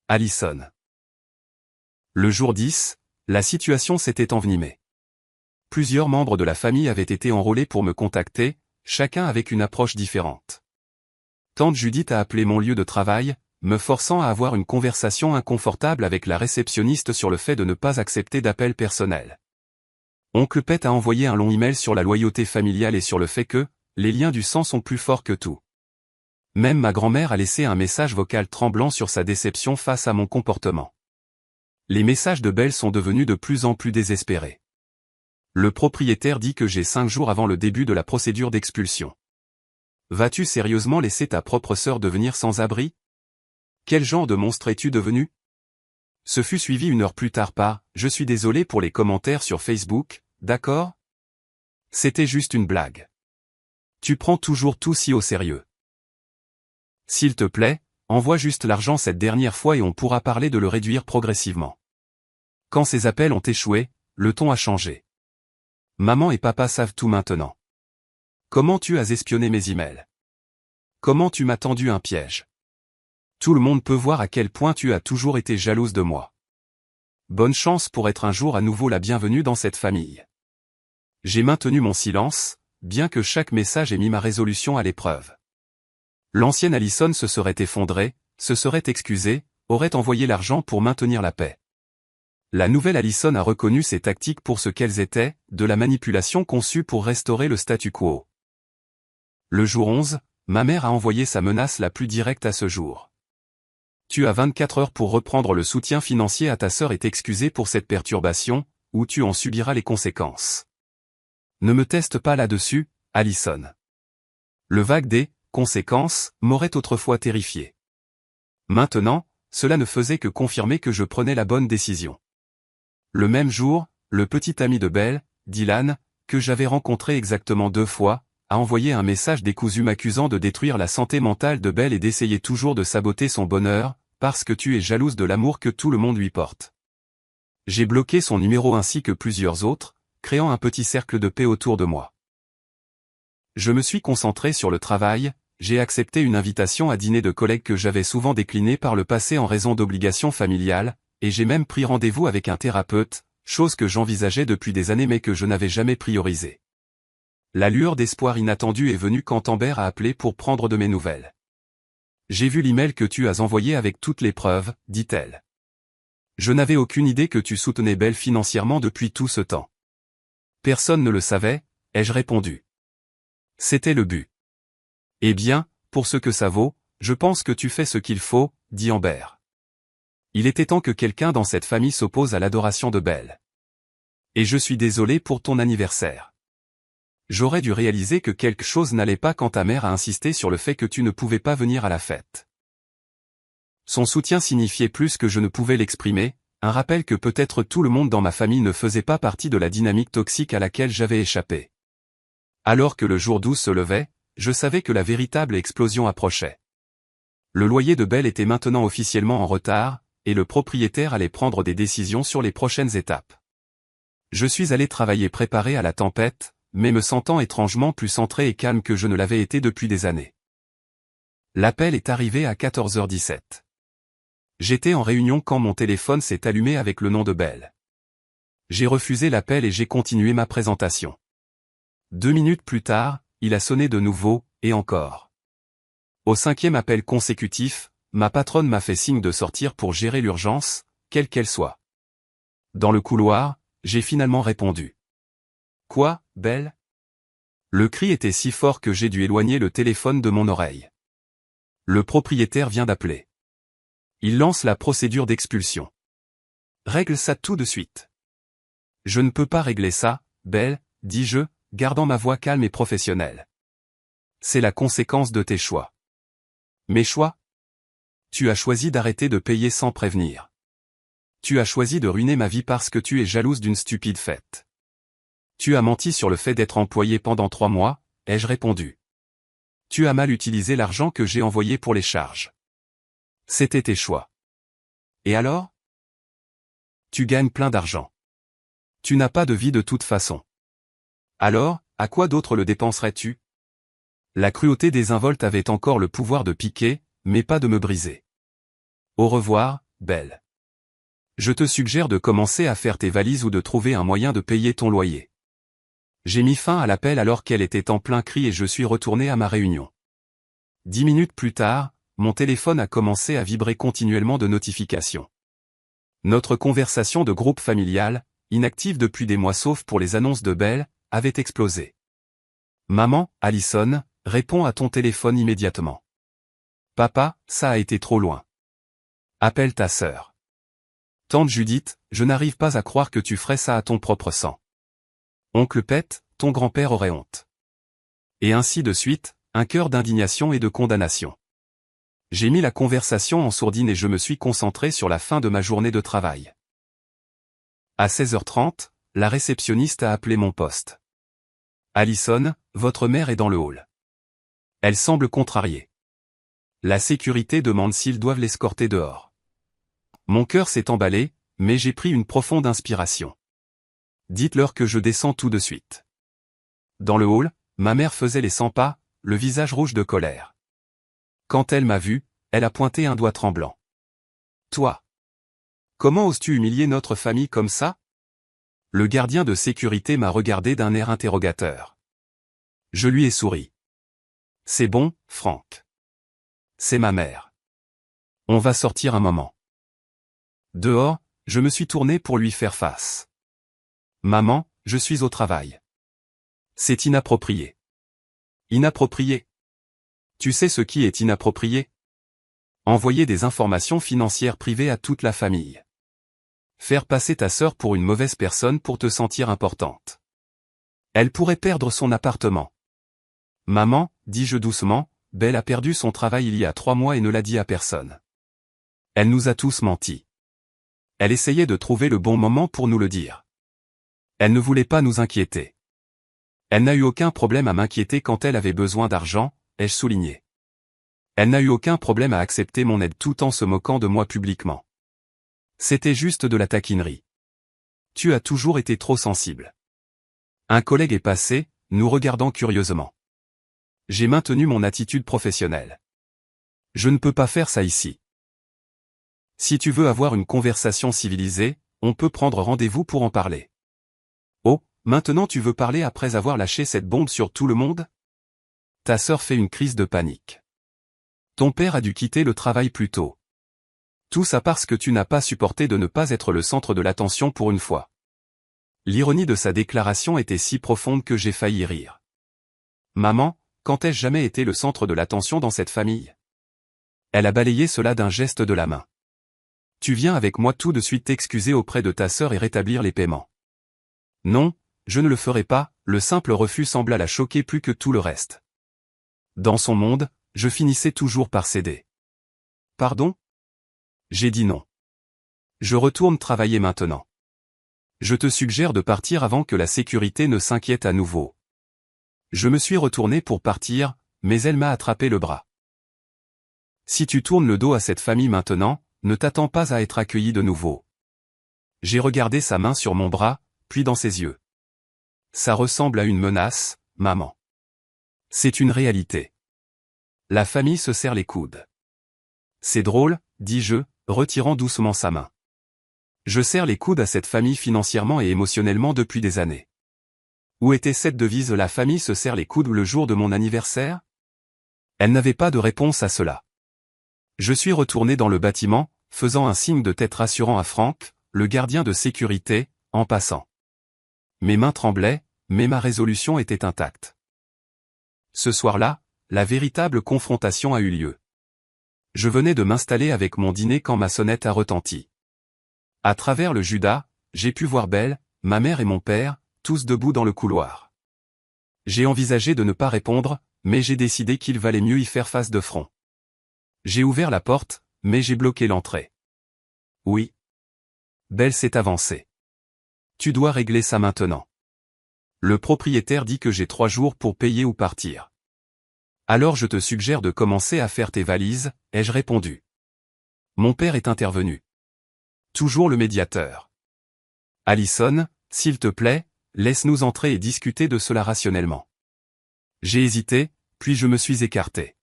Allison. Le jour 10, la situation s'était envenimée. Plusieurs membres de la famille avaient été enrôlés pour me contacter, chacun avec une approche différente. Tante Judith a appelé mon lieu de travail, me forçant à avoir une conversation inconfortable avec la réceptionniste sur le fait de ne pas accepter d'appel personnel. Oncle Pet a envoyé un long email sur la loyauté familiale et sur le fait que, les liens du sang sont plus forts que tout. Même ma grand-mère a laissé un message vocal tremblant sur sa déception face à mon comportement. Les messages de Belle sont devenus de plus en plus désespérés. Le propriétaire dit que j'ai 5 jours avant le début de la procédure d'expulsion. Vas-tu sérieusement laisser ta propre sœur devenir sans abri? Quel genre de monstre es-tu devenu? Ce fut suivi 1 heure plus tard par « Je suis désolé pour les commentaires sur Facebook, d'accord? C'était juste une blague. Tu prends toujours tout si au sérieux. S'il te plaît, envoie juste l'argent cette dernière fois et on pourra parler de le réduire progressivement. » Quand ces appels ont échoué, le ton a changé. Maman et papa savent tout maintenant. Comment tu as espionné mes emails? Comment tu m'as tendu un piège? Tout le monde peut voir à quel point tu as toujours été jalouse de moi. Bonne chance pour être un jour à nouveau la bienvenue dans cette famille. J'ai maintenu mon silence, bien que chaque message ait mis ma résolution à l'épreuve. L'ancienne Allison se serait effondrée, se serait excusée, aurait envoyé l'argent pour maintenir la paix. La nouvelle Allison a reconnu ces tactiques pour ce qu'elles étaient, de la manipulation conçue pour restaurer le statu quo. Le jour 11, ma mère a envoyé sa menace la plus directe à ce jour. Tu as 24 heures pour reprendre le soutien financier à ta sœur et t'excuser pour cette perturbation, ou tu en subiras les conséquences. Ne me teste pas là-dessus, Allison. Le vague des conséquences m'aurait autrefois terrifié. Maintenant, cela ne faisait que confirmer que je prenais la bonne décision. Le même jour, le petit ami de Belle, Dylan, que j'avais rencontré exactement 2 fois, a envoyé un message décousu m'accusant de détruire la santé mentale de Belle et d'essayer toujours de saboter son bonheur, parce que tu es jalouse de l'amour que tout le monde lui porte. J'ai bloqué son numéro ainsi que plusieurs autres, créant un petit cercle de paix autour de moi. Je me suis concentré sur le travail, j'ai accepté une invitation à dîner de collègues que j'avais souvent déclinée par le passé en raison d'obligations familiales, et j'ai même pris rendez-vous avec un thérapeute, chose que j'envisageais depuis des années mais que je n'avais jamais priorisée. La lueur d'espoir inattendue est venue quand Amber a appelé pour prendre de mes nouvelles. J'ai vu l'email que tu as envoyé avec toutes les preuves, dit-elle. Je n'avais aucune idée que tu soutenais Belle financièrement depuis tout ce temps. Personne ne le savait, ai-je répondu. C'était le but. Eh bien, pour ce que ça vaut, je pense que tu fais ce qu'il faut, dit Amber. Il était temps que quelqu'un dans cette famille s'oppose à l'adoration de Belle. Et je suis désolé pour ton anniversaire. J'aurais dû réaliser que quelque chose n'allait pas quand ta mère a insisté sur le fait que tu ne pouvais pas venir à la fête. Son soutien signifiait plus que je ne pouvais l'exprimer, un rappel que peut-être tout le monde dans ma famille ne faisait pas partie de la dynamique toxique à laquelle j'avais échappé. Alors que le jour 12 se levait, je savais que la véritable explosion approchait. Le loyer de Belle était maintenant officiellement en retard, et le propriétaire allait prendre des décisions sur les prochaines étapes. Je suis allé travailler préparé à la tempête, mais me sentant étrangement plus centré et calme que je ne l'avais été depuis des années. L'appel est arrivé à 14h17. J'étais en réunion quand mon téléphone s'est allumé avec le nom de Belle. J'ai refusé l'appel et j'ai continué ma présentation. 2 minutes plus tard, il a sonné de nouveau, et encore. Au 5e appel consécutif, ma patronne m'a fait signe de sortir pour gérer l'urgence, quelle qu'elle soit. Dans le couloir, j'ai finalement répondu. Quoi, Belle ? Le cri était si fort que j'ai dû éloigner le téléphone de mon oreille. Le propriétaire vient d'appeler. Il lance la procédure d'expulsion. Règle ça tout de suite. Je ne peux pas régler ça, Belle, dis-je, gardant ma voix calme et professionnelle. C'est la conséquence de tes choix. Mes choix ? Tu as choisi d'arrêter de payer sans prévenir. Tu as choisi de ruiner ma vie parce que tu es jalouse d'une stupide fête. Tu as menti sur le fait d'être employé pendant 3 mois, ai-je répondu. Tu as mal utilisé l'argent que j'ai envoyé pour les charges. C'était tes choix. Et alors ? Tu gagnes plein d'argent. Tu n'as pas de vie de toute façon. Alors, à quoi d'autre le dépenserais-tu ? La cruauté désinvolte avait encore le pouvoir de piquer, mais pas de me briser. Au revoir, Belle. Je te suggère de commencer à faire tes valises ou de trouver un moyen de payer ton loyer. J'ai mis fin à l'appel alors qu'elle était en plein cri et je suis retourné à ma réunion. 10 minutes plus tard, mon téléphone a commencé à vibrer continuellement de notifications. Notre conversation de groupe familial, inactive depuis des mois sauf pour les annonces de Belle, avait explosé. Maman, Allison, réponds à ton téléphone immédiatement. Papa, ça a été trop loin. Appelle ta sœur. Tante Judith, je n'arrive pas à croire que tu ferais ça à ton propre sang. Oncle Pet, ton grand-père aurait honte. Et ainsi de suite, un cœur d'indignation et de condamnation. J'ai mis la conversation en sourdine et je me suis concentré sur la fin de ma journée de travail. À 16h30, la réceptionniste a appelé mon poste. Allison, votre mère est dans le hall. Elle semble contrariée. La sécurité demande s'ils doivent l'escorter dehors. Mon cœur s'est emballé, mais j'ai pris une profonde inspiration. Dites-leur que je descends tout de suite. Dans le hall, ma mère faisait les 100 pas, le visage rouge de colère. Quand elle m'a vu, elle a pointé un doigt tremblant. Toi. Comment oses-tu humilier notre famille comme ça ? Le gardien de sécurité m'a regardé d'un air interrogateur. Je lui ai souri. C'est bon, Frank. C'est ma mère. On va sortir un moment. Dehors, Je me suis tourné pour lui faire face. Maman, je suis au travail. C'est inapproprié. Inapproprié. Tu sais ce qui est inapproprié? Envoyer des informations financières privées à toute la famille. Faire passer ta sœur pour une mauvaise personne pour te sentir importante. Elle pourrait perdre son appartement. Maman, dis-je doucement, Belle a perdu son travail il y a 3 mois et ne l'a dit à personne. Elle nous a tous menti. Elle essayait de trouver le bon moment pour nous le dire. Elle ne voulait pas nous inquiéter. Elle n'a eu aucun problème à m'inquiéter quand elle avait besoin d'argent, ai-je souligné. Elle n'a eu aucun problème à accepter mon aide tout en se moquant de moi publiquement. C'était juste de la taquinerie. Tu as toujours été trop sensible. Un collègue est passé, nous regardant curieusement. J'ai maintenu mon attitude professionnelle. Je ne peux pas faire ça ici. Si tu veux avoir une conversation civilisée, on peut prendre rendez-vous pour en parler. Oh, maintenant tu veux parler après avoir lâché cette bombe sur tout le monde? Ta sœur fait une crise de panique. Ton père a dû quitter le travail plus tôt. Tout ça parce que tu n'as pas supporté de ne pas être le centre de l'attention pour une fois. L'ironie de sa déclaration était si profonde que j'ai failli rire. Maman, quand ai-je jamais été le centre de l'attention dans cette famille? Elle a balayé cela d'un geste de la main. Tu viens avec moi tout de suite t'excuser auprès de ta sœur et rétablir les paiements. Non, je ne le ferai pas, le simple refus sembla la choquer plus que tout le reste. Dans son monde, je finissais toujours par céder. Pardon? J'ai dit non. Je retourne travailler maintenant. Je te suggère de partir avant que la sécurité ne s'inquiète à nouveau. Je me suis retourné pour partir, mais elle m'a attrapé le bras. Si tu tournes le dos à cette famille maintenant, ne t'attends pas à être accueilli de nouveau. J'ai regardé sa main sur mon bras, puis dans ses yeux. Ça ressemble à une menace, maman. C'est une réalité. La famille se serre les coudes. C'est drôle, dis-je, retirant doucement sa main. Je serre les coudes à cette famille financièrement et émotionnellement depuis des années. Où était cette devise « La famille se serre les coudes » le jour de mon anniversaire? Elle n'avait pas de réponse à cela. Je suis retourné dans le bâtiment, faisant un signe de tête rassurant à Franck, le gardien de sécurité, en passant. Mes mains tremblaient, mais ma résolution était intacte. Ce soir-là, la véritable confrontation a eu lieu. Je venais de m'installer avec mon dîner quand ma sonnette a retenti. À travers le Judas, j'ai pu voir Belle, ma mère et mon père, tous debout dans le couloir. J'ai envisagé de ne pas répondre, mais j'ai décidé qu'il valait mieux y faire face de front. J'ai ouvert la porte, mais j'ai bloqué l'entrée. Oui. Belle s'est avancée. Tu dois régler ça maintenant. Le propriétaire dit que j'ai 3 jours pour payer ou partir. Alors je te suggère de commencer à faire tes valises, ai-je répondu. Mon père est intervenu. Toujours le médiateur. Allison, s'il te plaît, laisse-nous entrer et discuter de cela rationnellement. J'ai hésité, puis je me suis écarté.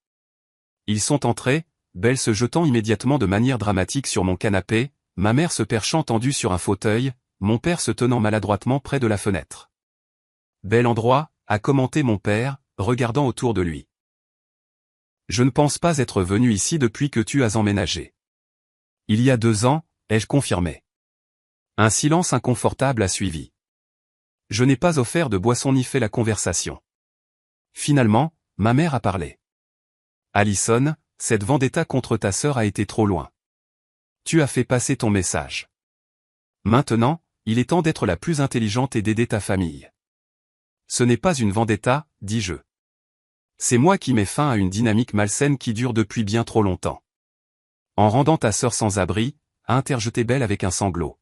Ils sont entrés, Belle se jetant immédiatement de manière dramatique sur mon canapé, ma mère se perchant tendue sur un fauteuil, mon père se tenant maladroitement près de la fenêtre. Bel endroit, a commenté mon père, regardant autour de lui. Je ne pense pas être venu ici depuis que tu as emménagé. Il y a 2 ans, ai-je confirmé. Un silence inconfortable a suivi. Je n'ai pas offert de boisson ni fait la conversation. Finalement, ma mère a parlé. Allison, cette vendetta contre ta sœur a été trop loin. Tu as fait passer ton message. Maintenant, il est temps d'être la plus intelligente et d'aider ta famille. Ce n'est pas une vendetta, dis-je. C'est moi qui mets fin à une dynamique malsaine qui dure depuis bien trop longtemps. En rendant ta sœur sans abri, a interjeté Belle avec un sanglot.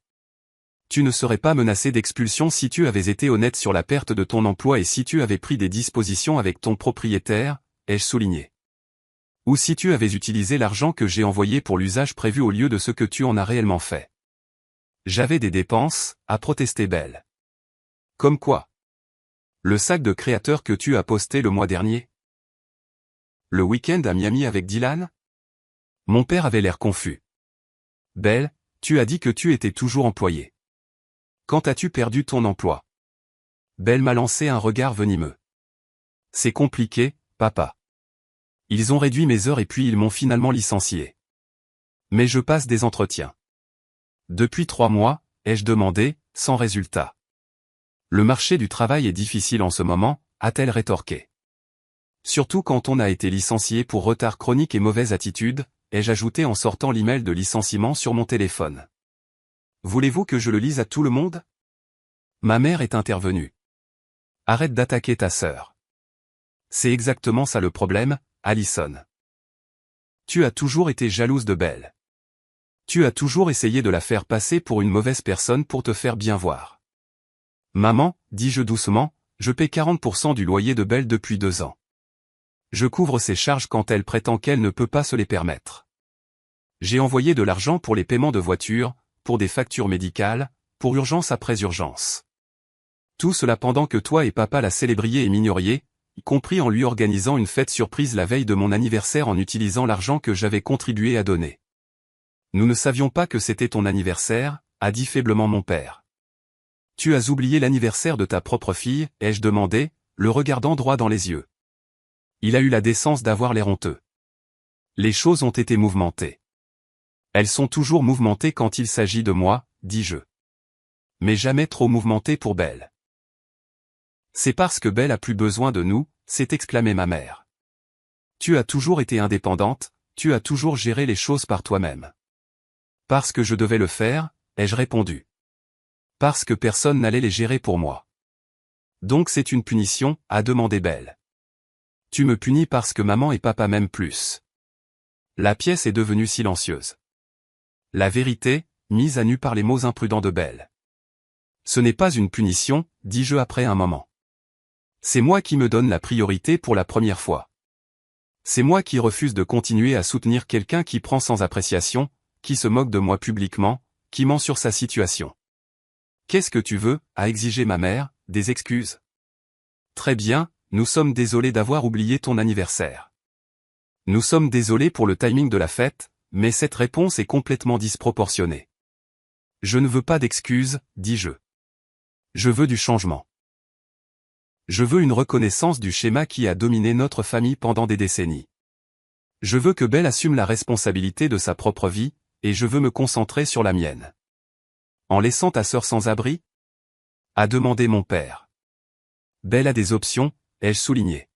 Tu ne serais pas menacé d'expulsion si tu avais été honnête sur la perte de ton emploi et si tu avais pris des dispositions avec ton propriétaire, ai-je souligné. Ou si tu avais utilisé l'argent que j'ai envoyé pour l'usage prévu au lieu de ce que tu en as réellement fait. J'avais des dépenses, a protesté Belle. Comme quoi? Le sac de créateur que tu as posté le mois dernier? Le week-end à Miami avec Dylan? Mon père avait l'air confus. Belle, tu as dit que tu étais toujours employé. Quand as-tu perdu ton emploi? Belle m'a lancé un regard venimeux. C'est compliqué, papa. Ils ont réduit mes heures et puis ils m'ont finalement licencié. Mais je passe des entretiens. Depuis 3 mois, ai-je demandé, sans résultat. Le marché du travail est difficile en ce moment, a-t-elle rétorqué. Surtout quand on a été licencié pour retard chronique et mauvaise attitude, ai-je ajouté en sortant l'email de licenciement sur mon téléphone. Voulez-vous que je le lise à tout le monde? Ma mère est intervenue. Arrête d'attaquer ta sœur. C'est exactement ça le problème, Allison. Tu as toujours été jalouse de Belle. Tu as toujours essayé de la faire passer pour une mauvaise personne pour te faire bien voir. Maman, dis-je doucement, je paie 40% du loyer de Belle depuis 2 ans. Je couvre ses charges quand elle prétend qu'elle ne peut pas se les permettre. J'ai envoyé de l'argent pour les paiements de voiture, pour des factures médicales, pour urgence après urgence. Tout cela pendant que toi et papa la célébriez et m'ignoriez, y compris en lui organisant une fête surprise la veille de mon anniversaire en utilisant l'argent que j'avais contribué à donner. Nous ne savions pas que c'était ton anniversaire, a dit faiblement mon père. Tu as oublié l'anniversaire de ta propre fille, ai-je demandé, le regardant droit dans les yeux. Il a eu la décence d'avoir l'air honteux. Les choses ont été mouvementées. Elles sont toujours mouvementées quand il s'agit de moi, dis-je. Mais jamais trop mouvementées pour Belle. C'est parce que Belle a plus besoin de nous, s'est exclamée ma mère. Tu as toujours été indépendante, tu as toujours géré les choses par toi-même. Parce que je devais le faire, ai-je répondu. Parce que personne n'allait les gérer pour moi. Donc c'est une punition, a demandé Belle. Tu me punis parce que maman et papa m'aiment plus. La pièce est devenue silencieuse. La vérité, mise à nu par les mots imprudents de Belle. Ce n'est pas une punition, dis-je après un moment. C'est moi qui me donne la priorité pour la première fois. C'est moi qui refuse de continuer à soutenir quelqu'un qui prend sans appréciation, qui se moque de moi publiquement, qui ment sur sa situation. Qu'est-ce que tu veux, a exigé ma mère, des excuses? Très bien, nous sommes désolés d'avoir oublié ton anniversaire. Nous sommes désolés pour le timing de la fête, mais cette réponse est complètement disproportionnée. Je ne veux pas d'excuses, dis-je. Je veux du changement. Je veux une reconnaissance du schéma qui a dominé notre famille pendant des décennies. Je veux que Belle assume la responsabilité de sa propre vie, et je veux me concentrer sur la mienne. En laissant ta sœur sans abri? A demandé mon père. Belle a des options, ai-je souligné.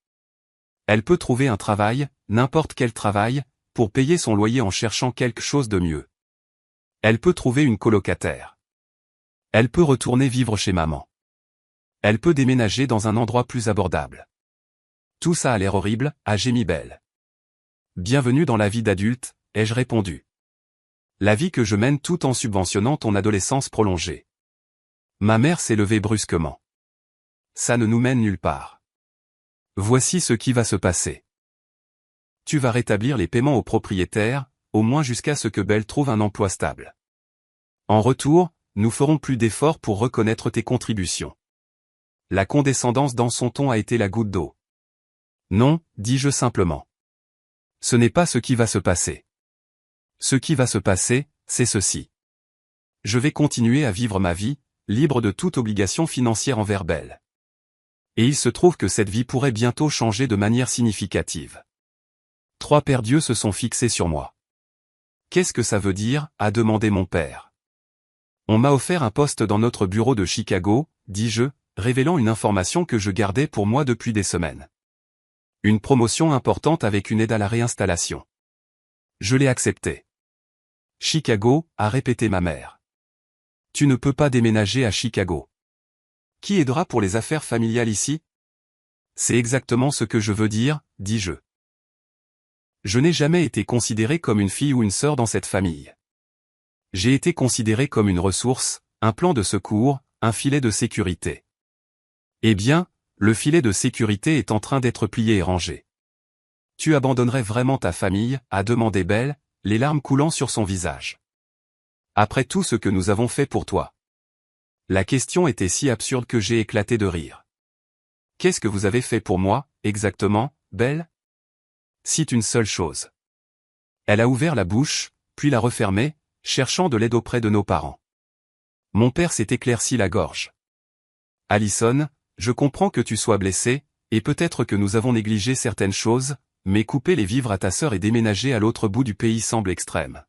Elle peut trouver un travail, n'importe quel travail, pour payer son loyer en cherchant quelque chose de mieux. Elle peut trouver une colocataire. Elle peut retourner vivre chez maman. Elle peut déménager dans un endroit plus abordable. Tout ça a l'air horrible, a gémi Belle. Bienvenue dans la vie d'adulte, ai-je répondu. La vie que je mène tout en subventionnant ton adolescence prolongée. Ma mère s'est levée brusquement. Ça ne nous mène nulle part. Voici ce qui va se passer. Tu vas rétablir les paiements aux propriétaires, au moins jusqu'à ce que Belle trouve un emploi stable. En retour, nous ferons plus d'efforts pour reconnaître tes contributions. La condescendance dans son ton a été la goutte d'eau. Non, dis-je simplement. Ce n'est pas ce qui va se passer. Ce qui va se passer, c'est ceci. Je vais continuer à vivre ma vie, libre de toute obligation financière envers Belle. Et il se trouve que cette vie pourrait bientôt changer de manière significative. 3 paires d'yeux se sont fixés sur moi. Qu'est-ce que ça veut dire, a demandé mon père. On m'a offert un poste dans notre bureau de Chicago, dis-je, révélant une information que je gardais pour moi depuis des semaines. Une promotion importante avec une aide à la réinstallation. Je l'ai acceptée. Chicago, a répété ma mère. Tu ne peux pas déménager à Chicago. Qui aidera pour les affaires familiales ici? C'est exactement ce que je veux dire, dis-je. Je n'ai jamais été considéré comme une fille ou une sœur dans cette famille. J'ai été considéré comme une ressource, un plan de secours, un filet de sécurité. Eh bien, le filet de sécurité est en train d'être plié et rangé. Tu abandonnerais vraiment ta famille, a demandé Belle, les larmes coulant sur son visage. Après tout ce que nous avons fait pour toi. La question était si absurde que j'ai éclaté de rire. Qu'est-ce que vous avez fait pour moi, exactement, Belle? Cite une seule chose. Elle a ouvert la bouche, puis l'a refermée, cherchant de l'aide auprès de nos parents. Mon père s'est éclairci la gorge. Allison, je comprends que tu sois blessée, et peut-être que nous avons négligé certaines choses, mais couper les vivres à ta sœur et déménager à l'autre bout du pays semble extrême.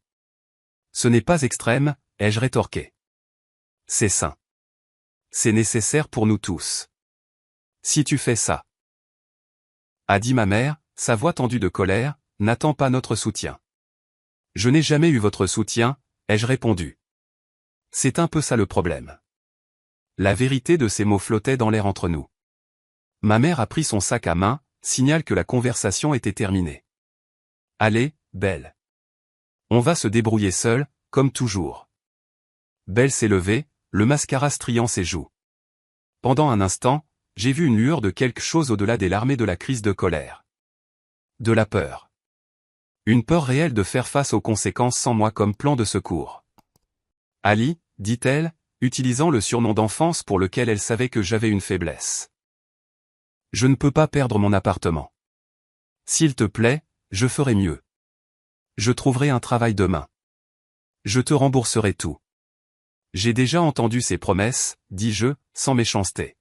Ce n'est pas extrême, ai-je rétorqué. C'est sain. C'est nécessaire pour nous tous. Si tu fais ça, a dit ma mère, sa voix tendue de colère, n'attends pas notre soutien. Je n'ai jamais eu votre soutien, ai-je répondu. C'est un peu ça le problème. La vérité de ces mots flottait dans l'air entre nous. Ma mère a pris son sac à main, signale que la conversation était terminée. Allez, Belle. On va se débrouiller seul, comme toujours. Belle s'est levée, le mascara striant ses joues. Pendant un instant, j'ai vu une lueur de quelque chose au-delà des larmes et de la crise de colère. De la peur. Une peur réelle de faire face aux conséquences sans moi comme plan de secours. Ali, dit-elle, utilisant le surnom d'enfance pour lequel elle savait que j'avais une faiblesse. Je ne peux pas perdre mon appartement. S'il te plaît, je ferai mieux. Je trouverai un travail demain. Je te rembourserai tout. J'ai déjà entendu ces promesses, dis-je, sans méchanceté.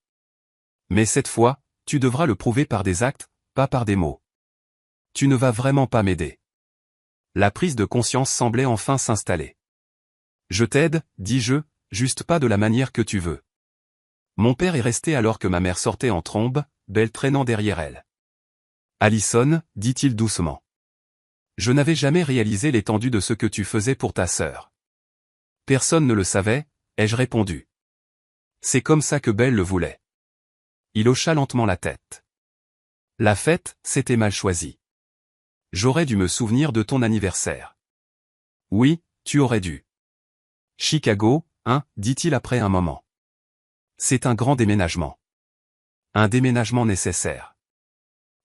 Mais cette fois, tu devras le prouver par des actes, pas par des mots. Tu ne vas vraiment pas m'aider. La prise de conscience semblait enfin s'installer. Je t'aide, dis-je, juste pas de la manière que tu veux. Mon père est resté alors que ma mère sortait en trombe, Belle traînant derrière elle. Allison, dit-il doucement. Je n'avais jamais réalisé l'étendue de ce que tu faisais pour ta sœur. Personne ne le savait, ai-je répondu. C'est comme ça que Belle le voulait. Il hocha lentement la tête. La fête, c'était mal choisi. J'aurais dû me souvenir de ton anniversaire. Oui, tu aurais dû. Chicago, hein, dit-il après un moment. C'est un grand déménagement. Un déménagement nécessaire.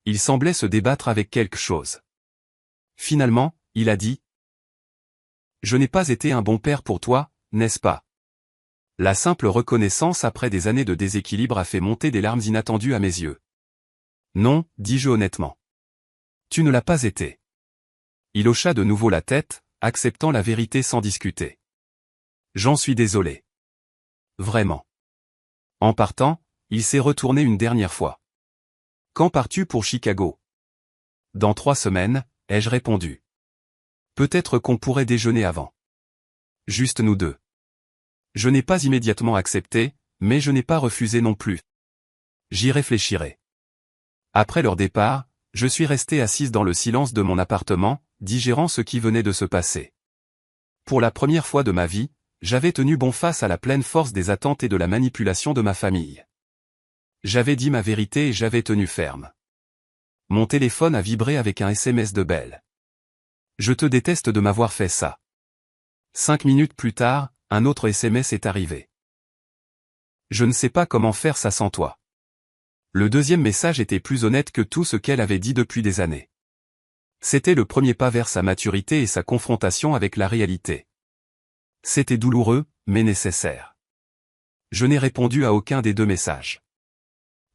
Il semblait se débattre avec quelque chose. Finalement, il a dit. Je n'ai pas été un bon père pour toi, n'est-ce pas? La simple reconnaissance après des années de déséquilibre a fait monter des larmes inattendues à mes yeux. Non, dis-je honnêtement. Tu ne l'as pas été. Il hocha de nouveau la tête, acceptant la vérité sans discuter. J'en suis désolé. Vraiment. En partant, il s'est retourné une dernière fois. Quand pars-tu pour Chicago? Dans 3 semaines, ai-je répondu. Peut-être qu'on pourrait déjeuner avant. Juste nous deux. Je n'ai pas immédiatement accepté, mais je n'ai pas refusé non plus. J'y réfléchirai. Après leur départ, je suis resté assise dans le silence de mon appartement, digérant ce qui venait de se passer. Pour la première fois de ma vie, j'avais tenu bon face à la pleine force des attentes et de la manipulation de ma famille. J'avais dit ma vérité et j'avais tenu ferme. Mon téléphone a vibré avec un SMS de Belle. Je te déteste de m'avoir fait ça. 5 minutes plus tard, un autre SMS est arrivé. Je ne sais pas comment faire ça sans toi. Le deuxième message était plus honnête que tout ce qu'elle avait dit depuis des années. C'était le premier pas vers sa maturité et sa confrontation avec la réalité. C'était douloureux, mais nécessaire. Je n'ai répondu à aucun des 2 messages.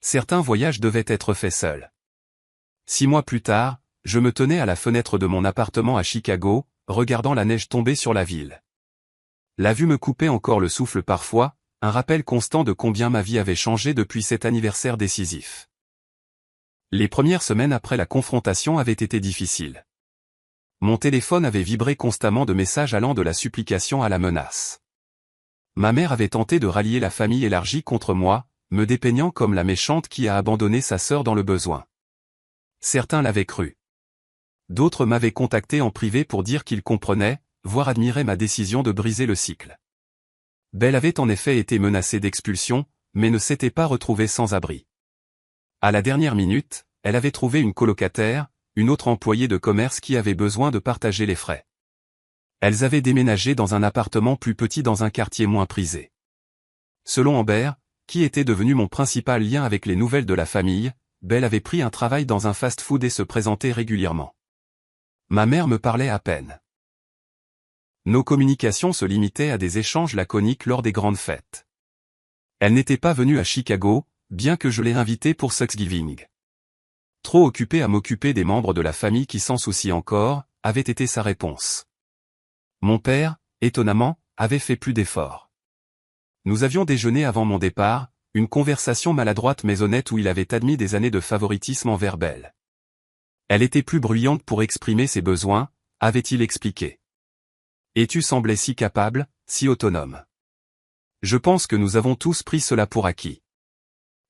Certains voyages devaient être faits seuls. 6 mois plus tard, je me tenais à la fenêtre de mon appartement à Chicago, regardant la neige tomber sur la ville. La vue me coupait encore le souffle parfois, un rappel constant de combien ma vie avait changé depuis cet anniversaire décisif. Les premières semaines après la confrontation avaient été difficiles. Mon téléphone avait vibré constamment de messages allant de la supplication à la menace. Ma mère avait tenté de rallier la famille élargie contre moi, me dépeignant comme la méchante qui a abandonné sa sœur dans le besoin. Certains l'avaient cru. D'autres m'avaient contacté en privé pour dire qu'ils comprenaient, voire admiraient ma décision de briser le cycle. Belle avait en effet été menacée d'expulsion, mais ne s'était pas retrouvée sans abri. À la dernière minute, elle avait trouvé une colocataire, une autre employée de commerce qui avait besoin de partager les frais. Elles avaient déménagé dans un appartement plus petit dans un quartier moins prisé. Selon Amber, qui était devenu mon principal lien avec les nouvelles de la famille, Belle avait pris un travail dans un fast-food et se présentait régulièrement. Ma mère me parlait à peine. Nos communications se limitaient à des échanges laconiques lors des grandes fêtes. Elle n'était pas venue à Chicago, bien que je l'ai invitée pour Thanksgiving. Trop occupée à m'occuper des membres de la famille qui s'en soucient encore, avait été sa réponse. Mon père, étonnamment, avait fait plus d'efforts. Nous avions déjeuné avant mon départ, une conversation maladroite mais honnête où il avait admis des années de favoritisme envers Belle. Elle était plus bruyante pour exprimer ses besoins, avait-il expliqué. Et tu semblais si capable, si autonome. Je pense que nous avons tous pris cela pour acquis.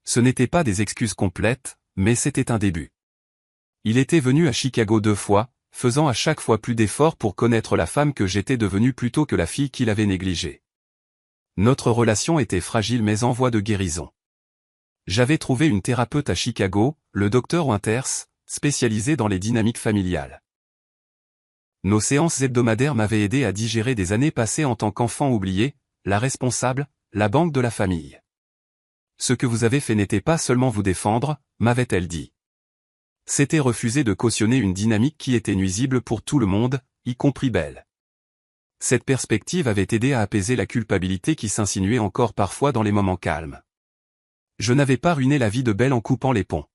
Ce n'étaient pas des excuses complètes, mais c'était un début. Il était venu à Chicago 2 fois, faisant à chaque fois plus d'efforts pour connaître la femme que j'étais devenue plutôt que la fille qu'il avait négligée. Notre relation était fragile mais en voie de guérison. J'avais trouvé une thérapeute à Chicago, le Dr Winters, spécialisée dans les dynamiques familiales. Nos séances hebdomadaires m'avaient aidé à digérer des années passées en tant qu'enfant oublié, la responsable, la banque de la famille. Ce que vous avez fait n'était pas seulement vous défendre, m'avait-elle dit. C'était refuser de cautionner une dynamique qui était nuisible pour tout le monde, y compris Belle. Cette perspective avait aidé à apaiser la culpabilité qui s'insinuait encore parfois dans les moments calmes. Je n'avais pas ruiné la vie de Belle en coupant les ponts.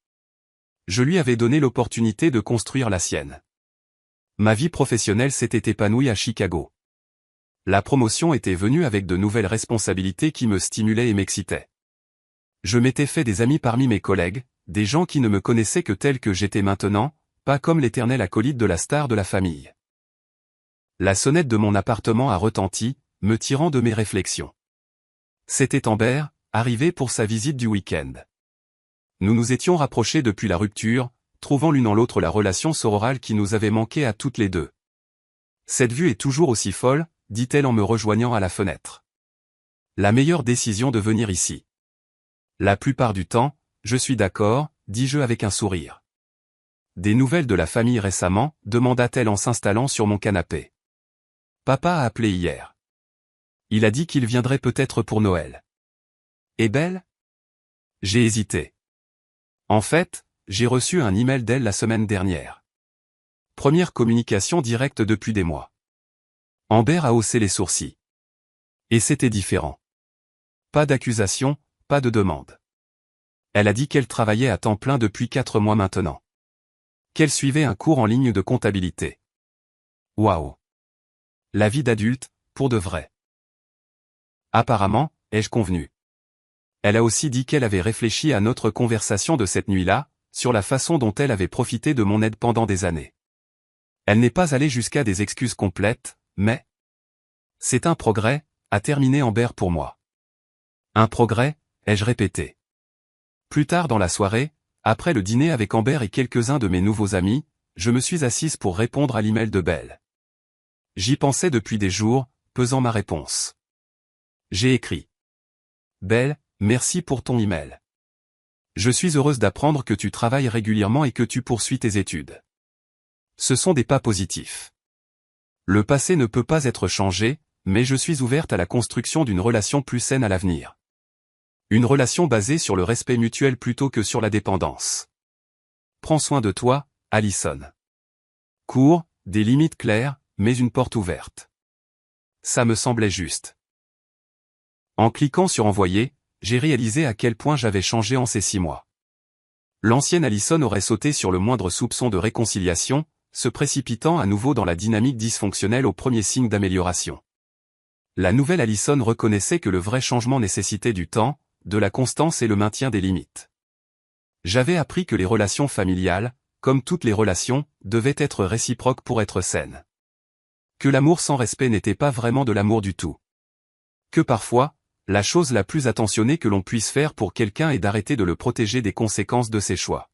Je lui avais donné l'opportunité de construire la sienne. Ma vie professionnelle s'était épanouie à Chicago. La promotion était venue avec de nouvelles responsabilités qui me stimulaient et m'excitaient. Je m'étais fait des amis parmi mes collègues, des gens qui ne me connaissaient que tel que j'étais maintenant, pas comme l'éternel acolyte de la star de la famille. La sonnette de mon appartement a retenti, me tirant de mes réflexions. C'était Amber, arrivé pour sa visite du week-end. Nous nous étions rapprochés depuis la rupture, trouvant l'une en l'autre la relation sororale qui nous avait manqué à toutes les deux. Cette vue est toujours aussi folle, dit-elle en me rejoignant à la fenêtre. La meilleure décision de venir ici. La plupart du temps, je suis d'accord, dis-je avec un sourire. Des nouvelles de la famille récemment, demanda-t-elle en s'installant sur mon canapé. Papa a appelé hier. Il a dit qu'il viendrait peut-être pour Noël. Et Belle ? J'ai hésité. En fait, j'ai reçu un email d'elle la semaine dernière. Première communication directe depuis des mois. Amber a haussé les sourcils. Et c'était différent. Pas d'accusation, pas de demande. Elle a dit qu'elle travaillait à temps plein depuis 4 mois maintenant. Qu'elle suivait un cours en ligne de comptabilité. Waouh! La vie d'adulte, pour de vrai. Apparemment, ai-je convenu. Elle a aussi dit qu'elle avait réfléchi à notre conversation de cette nuit-là, sur la façon dont elle avait profité de mon aide pendant des années. Elle n'est pas allée jusqu'à des excuses complètes, mais... C'est un progrès, a terminé Amber pour moi. Un progrès, ai-je répété. Plus tard dans la soirée, après le dîner avec Amber et quelques-uns de mes nouveaux amis, je me suis assise pour répondre à l'email de Belle. J'y pensais depuis des jours, pesant ma réponse. J'ai écrit. Belle, merci pour ton email. Je suis heureuse d'apprendre que tu travailles régulièrement et que tu poursuis tes études. Ce sont des pas positifs. Le passé ne peut pas être changé, mais je suis ouverte à la construction d'une relation plus saine à l'avenir. Une relation basée sur le respect mutuel plutôt que sur la dépendance. Prends soin de toi, Allison. Court, des limites claires, mais une porte ouverte. Ça me semblait juste. En cliquant sur envoyer, j'ai réalisé à quel point j'avais changé en ces 6 mois. L'ancienne Allison aurait sauté sur le moindre soupçon de réconciliation, se précipitant à nouveau dans la dynamique dysfonctionnelle au premier signe d'amélioration. La nouvelle Allison reconnaissait que le vrai changement nécessitait du temps, de la constance et le maintien des limites. J'avais appris que les relations familiales, comme toutes les relations, devaient être réciproques pour être saines. Que l'amour sans respect n'était pas vraiment de l'amour du tout. Que parfois, la chose la plus attentionnée que l'on puisse faire pour quelqu'un est d'arrêter de le protéger des conséquences de ses choix.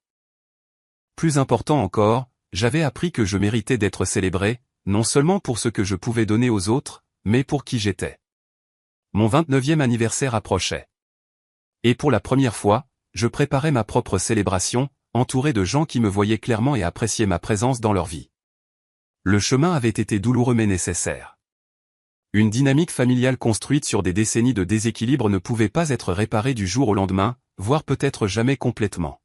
Plus important encore, j'avais appris que je méritais d'être célébré, non seulement pour ce que je pouvais donner aux autres, mais pour qui j'étais. Mon 29e anniversaire approchait. Et pour la première fois, je préparais ma propre célébration, entouré de gens qui me voyaient clairement et appréciaient ma présence dans leur vie. Le chemin avait été douloureux mais nécessaire. Une dynamique familiale construite sur des décennies de déséquilibre ne pouvait pas être réparée du jour au lendemain, voire peut-être jamais complètement.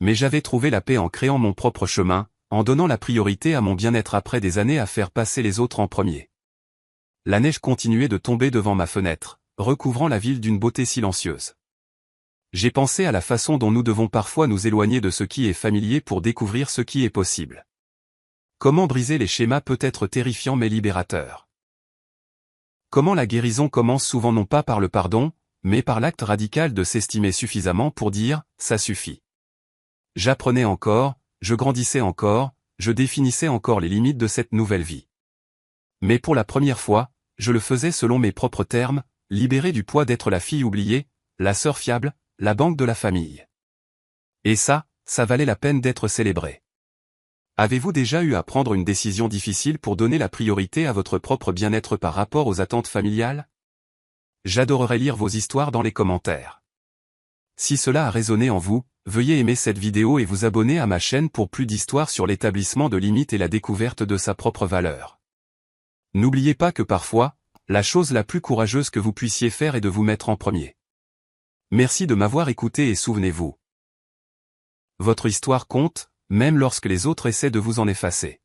Mais j'avais trouvé la paix en créant mon propre chemin, en donnant la priorité à mon bien-être après des années à faire passer les autres en premier. La neige continuait de tomber devant ma fenêtre, recouvrant la ville d'une beauté silencieuse. J'ai pensé à la façon dont nous devons parfois nous éloigner de ce qui est familier pour découvrir ce qui est possible. Comment briser les schémas peut être terrifiant mais libérateur. Comment la guérison commence souvent non pas par le pardon, mais par l'acte radical de s'estimer suffisamment pour dire « ça suffit ». J'apprenais encore, je grandissais encore, je définissais encore les limites de cette nouvelle vie. Mais pour la première fois, je le faisais selon mes propres termes, libéré du poids d'être la fille oubliée, la sœur fiable, la banque de la famille. Et ça valait la peine d'être célébré. Avez-vous déjà eu à prendre une décision difficile pour donner la priorité à votre propre bien-être par rapport aux attentes familiales? J'adorerais lire vos histoires dans les commentaires. Si cela a résonné en vous, veuillez aimer cette vidéo et vous abonner à ma chaîne pour plus d'histoires sur l'établissement de limites et la découverte de sa propre valeur. N'oubliez pas que parfois, la chose la plus courageuse que vous puissiez faire est de vous mettre en premier. Merci de m'avoir écouté et souvenez-vous. Votre histoire compte, même lorsque les autres essaient de vous en effacer.